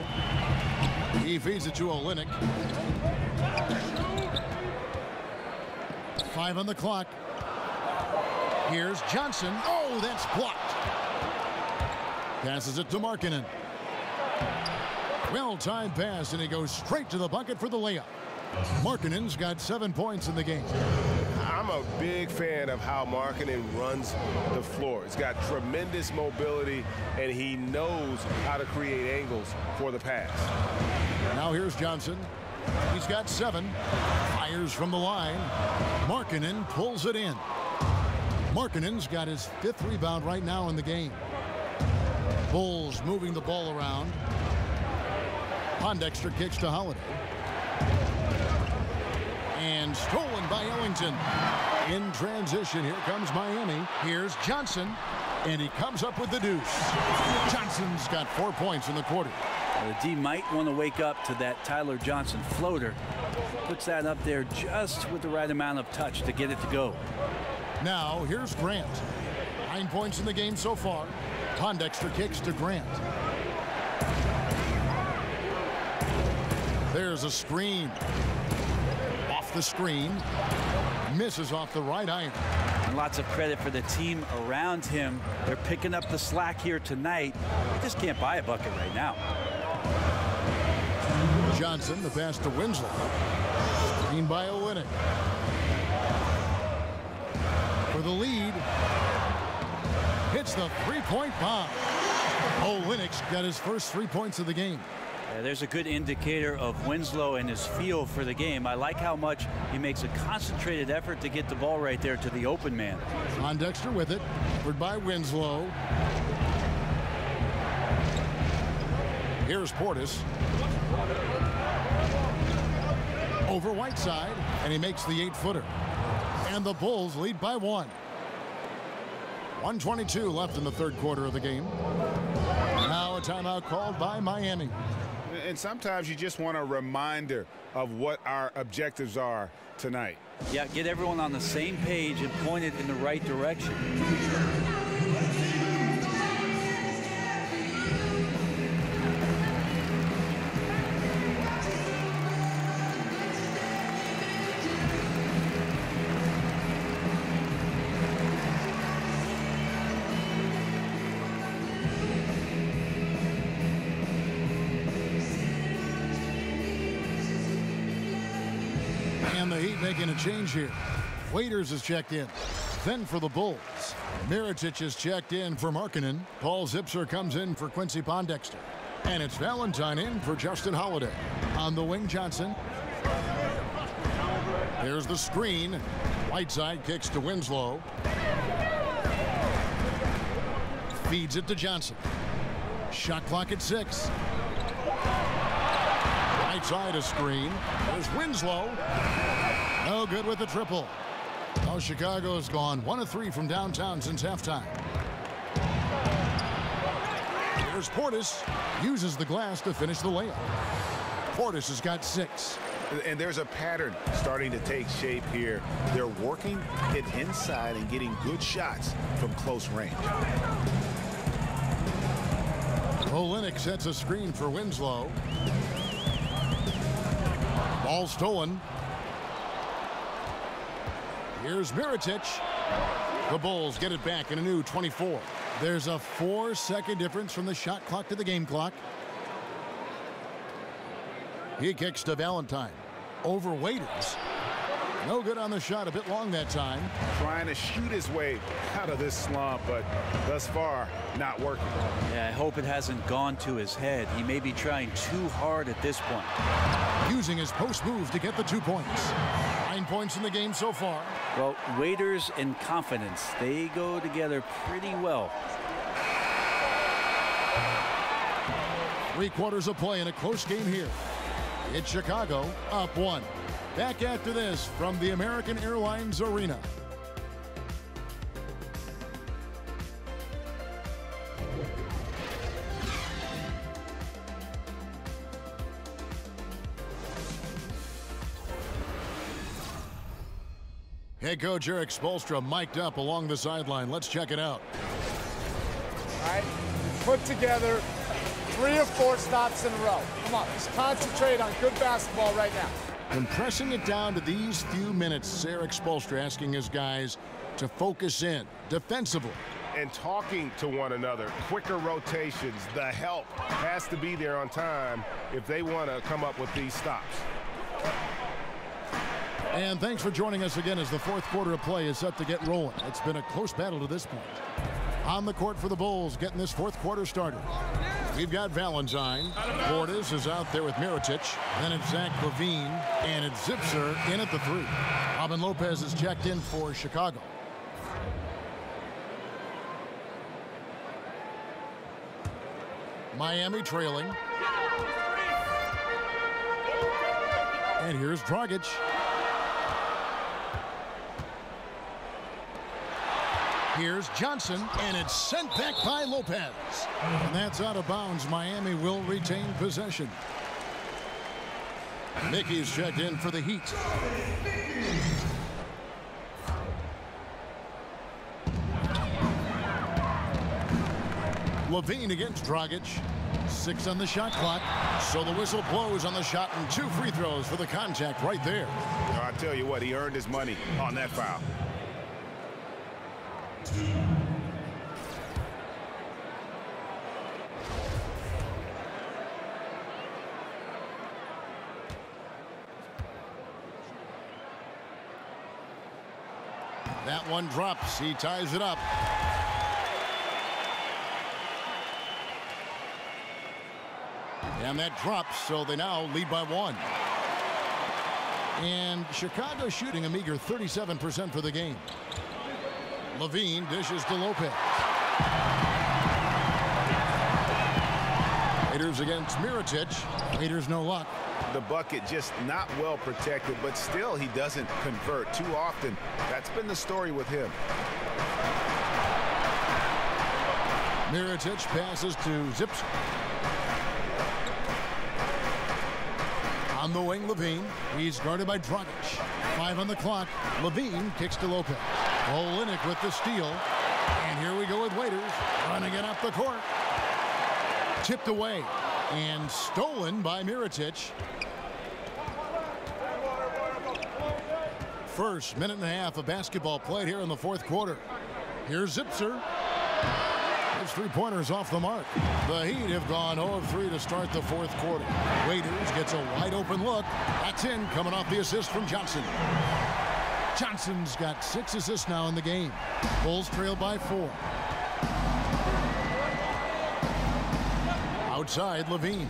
He feeds it to Olynyk. 5 on the clock. Here's Johnson. Oh, that's blocked. Passes it to Markkanen. Well-timed pass, and he goes straight to the bucket for the layup. Markkanen's got 7 points in the game. I'm a big fan of how Markkanen runs the floor. He's got tremendous mobility, and he knows how to create angles for the pass. Now here's Johnson. He's got 7. Fires from the line. Markkanen pulls it in. Markkanen's got his 5th rebound right now in the game. Bulls moving the ball around. Pondexter kicks to Holiday. And stolen by Ellington. In transition, here comes Miami. Here's Johnson, and he comes up with the deuce. Johnson's got 4 points in the quarter. The D might want to wake up to that Tyler Johnson floater. Puts that up there just with the right amount of touch to get it to go. Now, here's Grant. 9 points in the game so far. Pondexter kicks to Grant. There's a screen. Off the screen. Misses off the right iron. And lots of credit for the team around him. They're picking up the slack here tonight. They just can't buy a bucket right now. Johnson, the pass to Winslow. Screen by Olynyk. For the lead. Hits the three-point bomb. Olynyk's got his first 3 points of the game. There's a good indicator of Winslow and his feel for the game. I like how much he makes a concentrated effort to get the ball right there to the open man. Pondexter with it. Covered by Winslow. Here's Portis. Over Whiteside, and he makes the 8-footer. And the Bulls lead by 1. 1:22 left in the third quarter of the game. Now a timeout called by Miami. And sometimes you just want a reminder of what our objectives are tonight. Yeah, get everyone on the same page and point it in the right direction. And the Heat making a change here. Waiters is checked in. Then for the Bulls, Mirotic is checked in for Markkanen. Paul Zipser comes in for Quincy Pondexter. And it's Valentine in for Justin Holiday. On the wing, Johnson. Here's the screen. Whiteside kicks to Winslow. Feeds it to Johnson. Shot clock at 6. Right side a screen. There's Winslow. No good with the triple. Oh, Chicago has gone 1 of 3 from downtown since halftime. Here's Portis. Uses the glass to finish the layup. Portis has got 6. And there's a pattern starting to take shape here. They're working it inside and getting good shots from close range. Olynyk sets a screen for Winslow. Ball stolen. Here's Mirotic. The Bulls get it back in a new 24. There's a 4-second difference from the shot clock to the game clock. He kicks to Valentine. Over Waiters. No good on the shot. A bit long that time. Trying to shoot his way out of this slump, but thus far, not working. Yeah, I hope it hasn't gone to his head. He may be trying too hard at this point. Using his post move to get the 2 points. 9 points in the game so far. Well, Waiters and confidence, they go together pretty well. 3 quarters of play in a close game here. It's Chicago up 1. Back after this from the American Airlines Arena. Head coach Erik Spoelstra mic'd up along the sideline. Let's check it out. All right, put together 3 or 4 stops in a row. Come on, let's concentrate on good basketball right now. Compressing it down to these few minutes, Erik Spoelstra asking his guys to focus in defensively. And talking to one another, quicker rotations, the help has to be there on time if they want to come up with these stops. And thanks for joining us again as the 4th quarter of play is set to get rolling. It's been a close battle to this point. On the court for the Bulls, getting this 4th quarter started. We've got Valentine. Portis is out there with Mirotic. Then it's Zach LaVine. And it's Zipser in at the 3. Robin Lopez is checked in for Chicago. Miami trailing. And here's Dragic. Here's Johnson, and it's sent back by Lopez. And that's out of bounds. Miami will retain possession. Mickey's checked in for the Heat. LaVine against Dragic. 6 on the shot clock. So the whistle blows on the shot and 2 free throws for the contact right there. I tell you what, he earned his money on that foul. That one drops. He ties it up. And that drops, so they now lead by 1. And Chicago shooting a meager 37% for the game. LaVine dishes to Lopez. Waiters against Mirotic. Waiters no luck. The bucket just not well protected, but still he doesn't convert too often. That's been the story with him. Mirotic passes to Zipser. On the wing, LaVine. He's guarded by Dragic. 5 on the clock. LaVine kicks to Lopez. Olynyk with the steal. And here we go with Waiters. Running it up the court. Tipped away. And stolen by Mirotic. First minute and a half of basketball played here in the 4th quarter. Here's Zipser. His three-pointers off the mark. The Heat have gone 0 of 3 to start the fourth quarter. Waiters gets a wide-open look. That's in, coming off the assist from Johnson. Johnson's got 6 assists now in the game. Bulls trail by 4. Outside, Levine.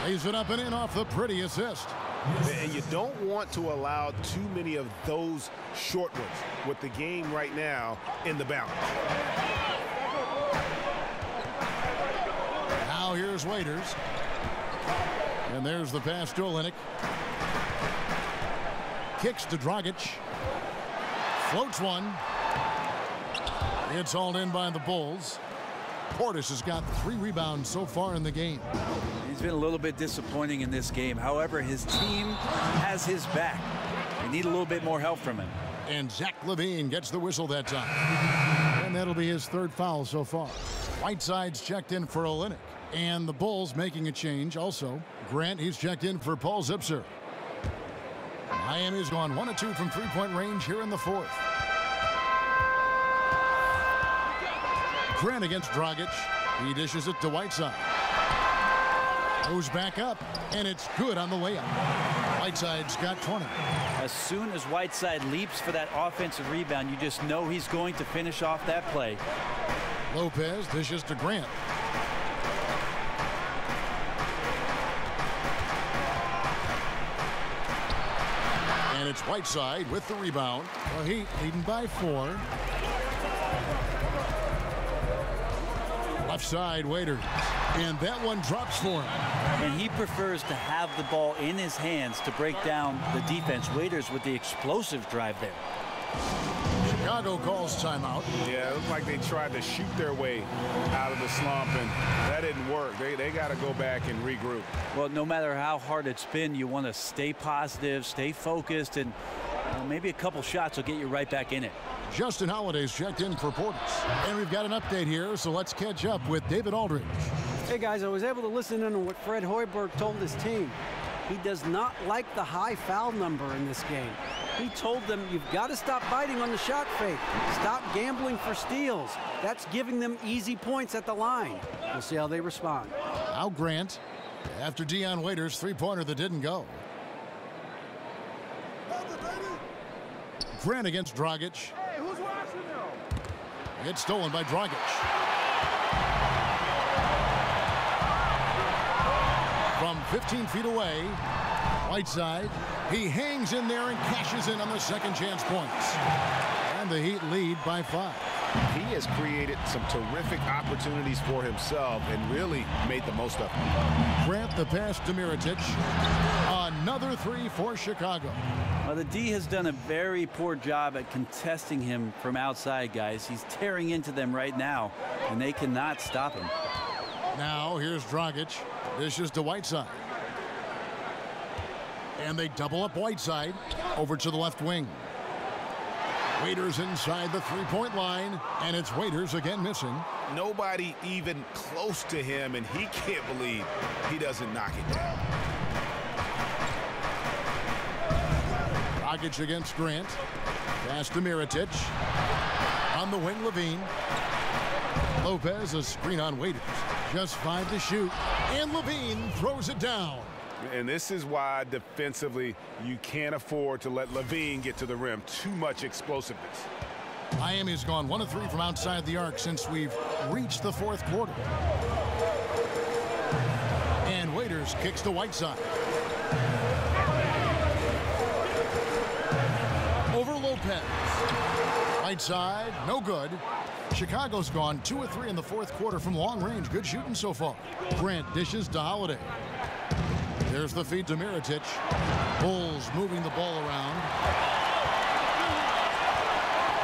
Lays it up and in off the pretty assist. And you don't want to allow too many of those short ones with the game right now in the balance. Now here's Waiters. And there's the pass to Olynyk. Kicks to Dragic. Floats one. It's hauled in by the Bulls. Portis has got 3 rebounds so far in the game. He's been a little bit disappointing in this game. However, his team has his back. They need a little bit more help from him. And Zach LaVine gets the whistle that time. And that'll be his 3rd foul so far. Whiteside's checked in for Olynyk. And the Bulls making a change also. Grant, he's checked in for Paul Zipser. Miami's gone 1 of 2 from three-point range here in the 4th. Grant against Dragic. He dishes it to Whiteside. Goes back up, and it's good on the layup. Whiteside's got 20. As soon as Whiteside leaps for that offensive rebound, you just know he's going to finish off that play. Lopez dishes to Grant. And it's Whiteside with the rebound. The Heat leading by 4. Left side, Waiters. And that one drops for him. And he prefers to have the ball in his hands to break down the defense. Waiters with the explosive drive there. Chicago calls timeout. Yeah, it looked like they tried to shoot their way out of the slump, and that didn't work. They got to go back and regroup. Well, no matter how hard it's been, you want to stay positive, stay focused, and maybe a couple shots will get you right back in it. Justin Holiday's checked in for Portis. And we've got an update here, so let's catch up with David Aldridge. Hey, guys, I was able to listen in on what Fred Hoiberg told his team. He does not like the high foul number in this game. He told them, you've got to stop biting on the shot fake. Stop gambling for steals. That's giving them easy points at the line. We'll see how they respond. Now Grant, after Dion Waiters' three-pointer that didn't go. Grant against Dragic. Hey, who's watching now? It's stolen by Dragic. From 15 feet away, Whiteside. He hangs in there and cashes in on the second chance points. And the Heat lead by 5. He has created some terrific opportunities for himself and really made the most of them. Grant the pass to Mirotic. Another 3 for Chicago. Well, the D has done a very poor job at contesting him from outside, guys. He's tearing into them right now, and they cannot stop him. Now here's Dragic. Dishes to Whiteside. And they double up Whiteside over to the left wing. Waiters inside the three-point line, and it's Waiters again missing. Nobody even close to him, and he can't believe he doesn't knock it down. Dragic against Grant. Pass to Mirotic. On the wing, Levine. Lopez, a screen on Waiters. Just 5 to shoot, and Levine throws it down. And this is why defensively you can't afford to let Levine get to the rim. Too much explosiveness. Miami's gone 1 of 3 from outside the arc since we've reached the 4th quarter. And Waiters kicks to Whiteside. Over Lopez. Whiteside, no good. Chicago's gone 2 of 3 in the 4th quarter from long range. Good shooting so far. Grant dishes to Holiday. There's the feed to Mirotic. Bulls moving the ball around.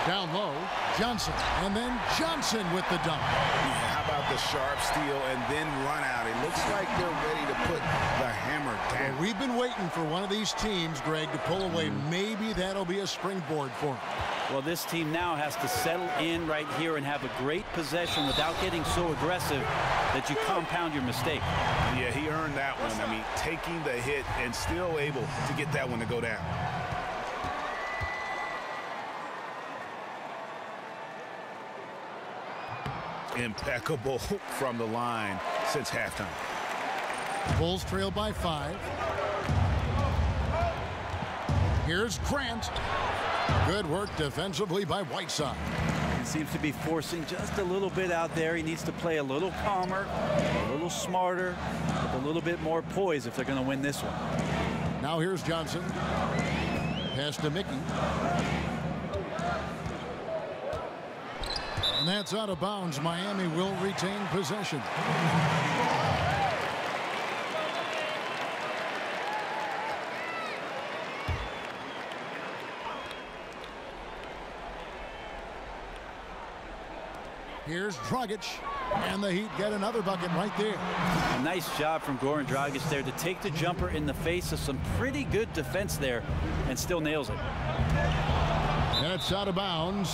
Down low, Johnson. And then Johnson with the dunk. Yeah, how about the sharp steal and then run out? It looks like they're ready to put the hammer down. Well, we've been waiting for one of these teams, Greg, to pull away. Maybe that'll be a springboard for them. Well, this team now has to settle in right here and have a great possession without getting so aggressive that you compound your mistake. Yeah, he earned that one. I mean, taking the hit and still able to get that one to go down. impeccable from the line since halftime. Bulls trail by 5. Here's Grant. Good work defensively by Whiteside. He seems to be forcing just a little bit out there. He needs to play a little calmer, a little smarter, with a little bit more poise if they're going to win this one. Now here's Johnson. Pass to Mickey. And that's out of bounds. Miami will retain possession. Here's Dragic, and the Heat get another bucket right there. A nice job from Goran Dragic there to take the jumper in the face of some pretty good defense there and still nails it. That's out of bounds.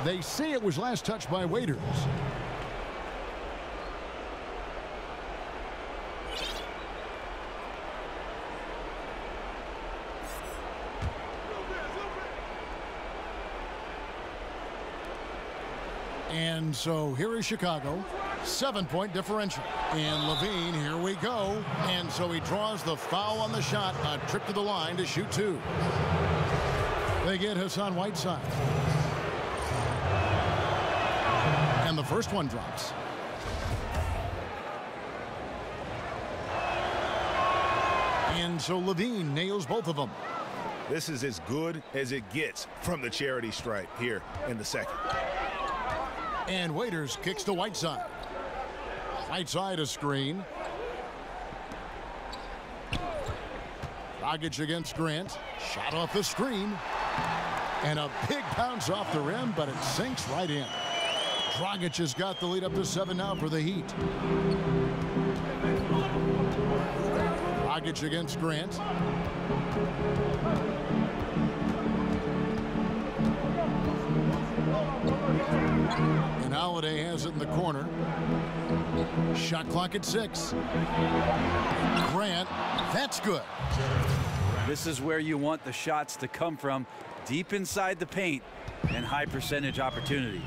They say it was last touched by Waiters. And so here is Chicago, 7-point differential. And Levine, here we go. And so he draws the foul on the shot, a trip to the line to shoot 2. They get Hassan Whiteside. And the first one drops. And so Levine nails both of them. This is as good as it gets from the charity stripe here in the second. And Waiters kicks to Whiteside. Whiteside a screen. Dragic against Grant. Shot off the screen. And a big bounce off the rim, but it sinks right in. Dragic has got the lead up to 7 now for the Heat. Dragic against Grant. And Holiday has it in the corner. Shot clock at 6. Grant, that's good. This is where you want the shots to come from, deep inside the paint and high percentage opportunities.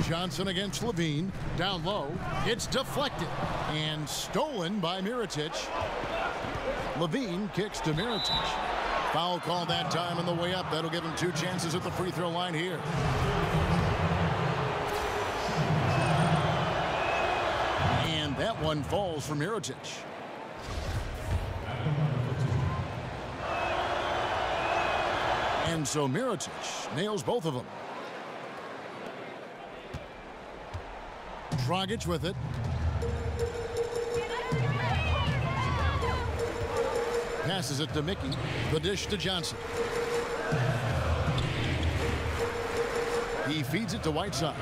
Johnson against Levine. Down low. It's deflected and stolen by Mirotic. Levine kicks to Mirotic. Foul call that time on the way up. That'll give him 2 chances at the free throw line here. And that one falls for Mirotic. And so Mirotic nails both of them. Dragic with it. Passes it to Mickey. The dish to Johnson. He feeds it to Whiteside.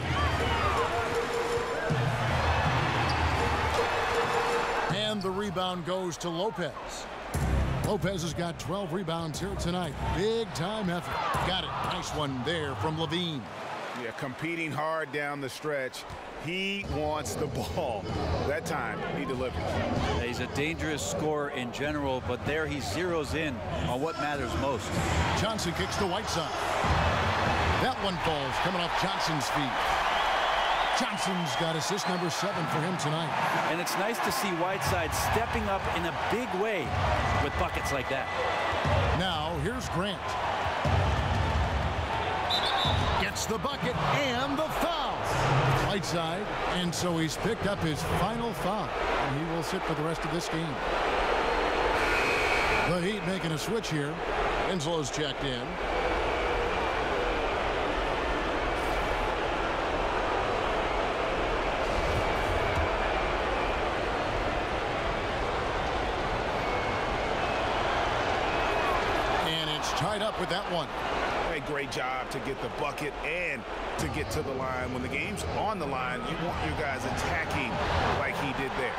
And the rebound goes to Lopez. Lopez has got 12 rebounds here tonight. Big time effort. Got it. Nice one there from Levine. Yeah, competing hard down the stretch. He wants the ball. That time, he delivers. He's a dangerous scorer in general, but there he zeroes in on what matters most. Johnson kicks to Whiteside. That one falls coming off Johnson's feet. Johnson's got assist number 7 for him tonight. And it's nice to see Whiteside stepping up in a big way with buckets like that. Now, here's Grant. Gets the bucket and the foul. Whiteside, and so he's picked up his final foul. And he will sit for the rest of this game. The Heat making a switch here. Inslow's checked in. And it's tied up with that one. A great job to get the bucket and to get to the line. When the game's on the line, you want your guys attacking like he did there.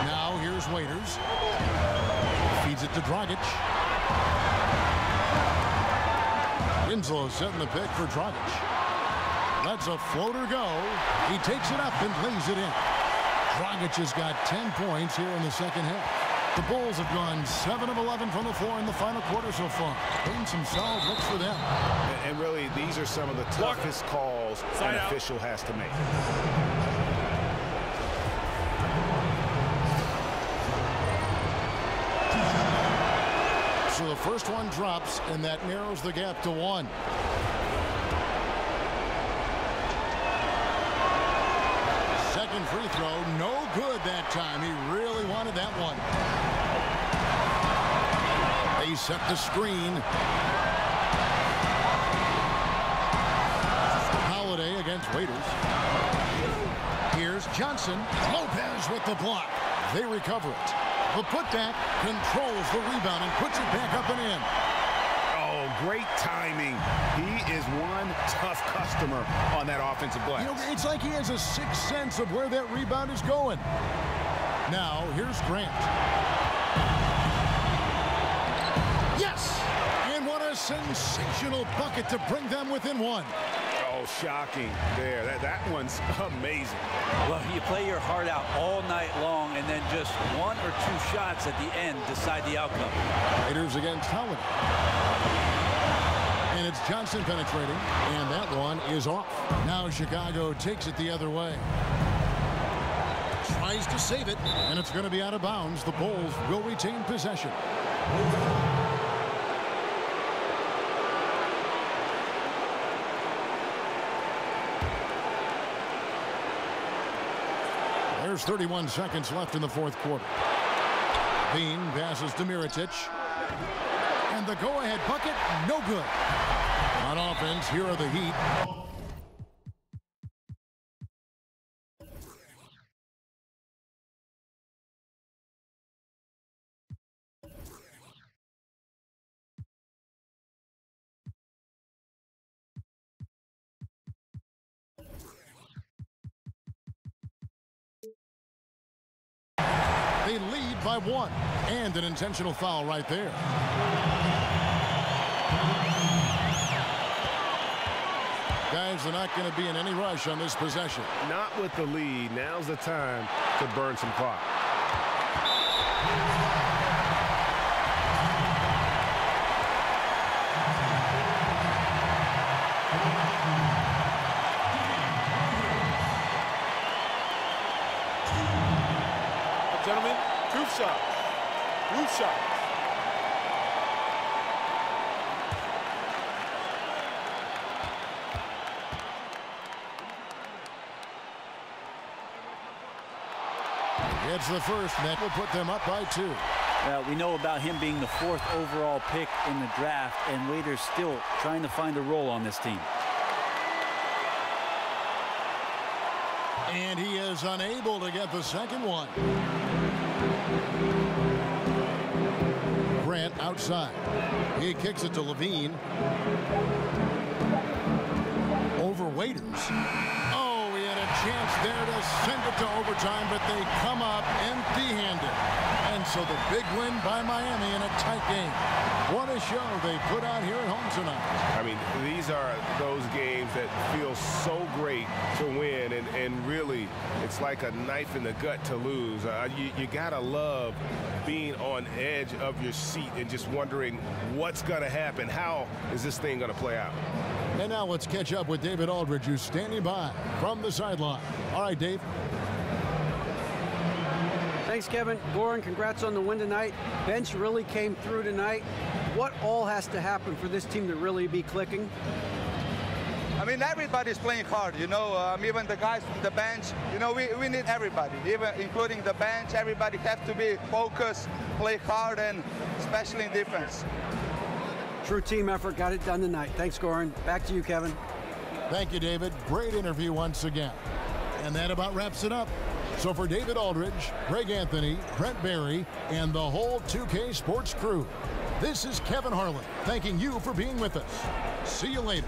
Now here's Waiters. Feeds it to Dragic. Winslow setting the pick for Dragic. Lets a floater go. He takes it up and lays it in. Dragic has got 10 points here in the second half. The Bulls have gone 7 of 11 from the floor in the final quarter so far. Getting some solid looks for them. And really, these are some of the toughest calls an official has to make. So the first one drops, and that narrows the gap to 1. Second free throw, no good that time. He really wanted that one. They set the screen. Holiday against Waiters. Here's Johnson. Lopez with the block. They recover it. The putback controls the rebound and puts it back up and in. Oh, great timing. He is one tough customer on that offensive glass. You know, it's like he has a sixth sense of where that rebound is going. Now, here's Grant. Yes! And what a sensational bucket to bring them within 1. Oh, shocking there. That one's amazing. Well, you play your heart out all night long, and then just 1 or 2 shots at the end decide the outcome. Raiders against Holiday. And it's Johnson penetrating, and that one is off. Now Chicago takes it the other way. Tries to save it, and it's going to be out of bounds. The Bulls will retain possession. There's 31 seconds left in the fourth quarter. Bean passes to Mirotic. And the go-ahead bucket, no good. On offense, here are the Heat. They lead by 1, and an intentional foul right there. Guys, they're not going to be in any rush on this possession. Not with the lead. Now's the time to burn some clock. Gentlemen, roof shot. Roof shot. It's the first, and that will put them up by 2. We know about him being the 4th overall pick in the draft, and Waiters still trying to find a role on this team. And he is unable to get the second one. Grant outside. He kicks it to Levine. Over Waiters. Oh, he had a chance there to send it to overtime, but they come up empty-handed. And so the big win by Miami in a tight game. What a show they put out here at home tonight. I mean, these are those games that feel so great to win, and really, it's like a knife in the gut to lose. You gotta love being on edge of your seat and just wondering what's gonna happen. How is this thing gonna play out? And now let's catch up with David Aldridge, who's standing by from the sideline. All right, Dave. Thanks, Kevin. Goran, congrats on the win tonight. Bench really came through tonight. What all has to happen for this team to really be clicking? I mean, everybody's playing hard, you know, even the guys from the bench. You know, we need everybody, even including the bench. Everybody has to be focused, play hard, and especially in defense. True team effort, got it done tonight. Thanks, Goran. Back to you, Kevin. Thank you, David. Great interview once again. And that about wraps it up. So for David Aldridge, Greg Anthony, Brent Barry, and the whole 2K Sports crew, this is Kevin Harlan thanking you for being with us. See you later.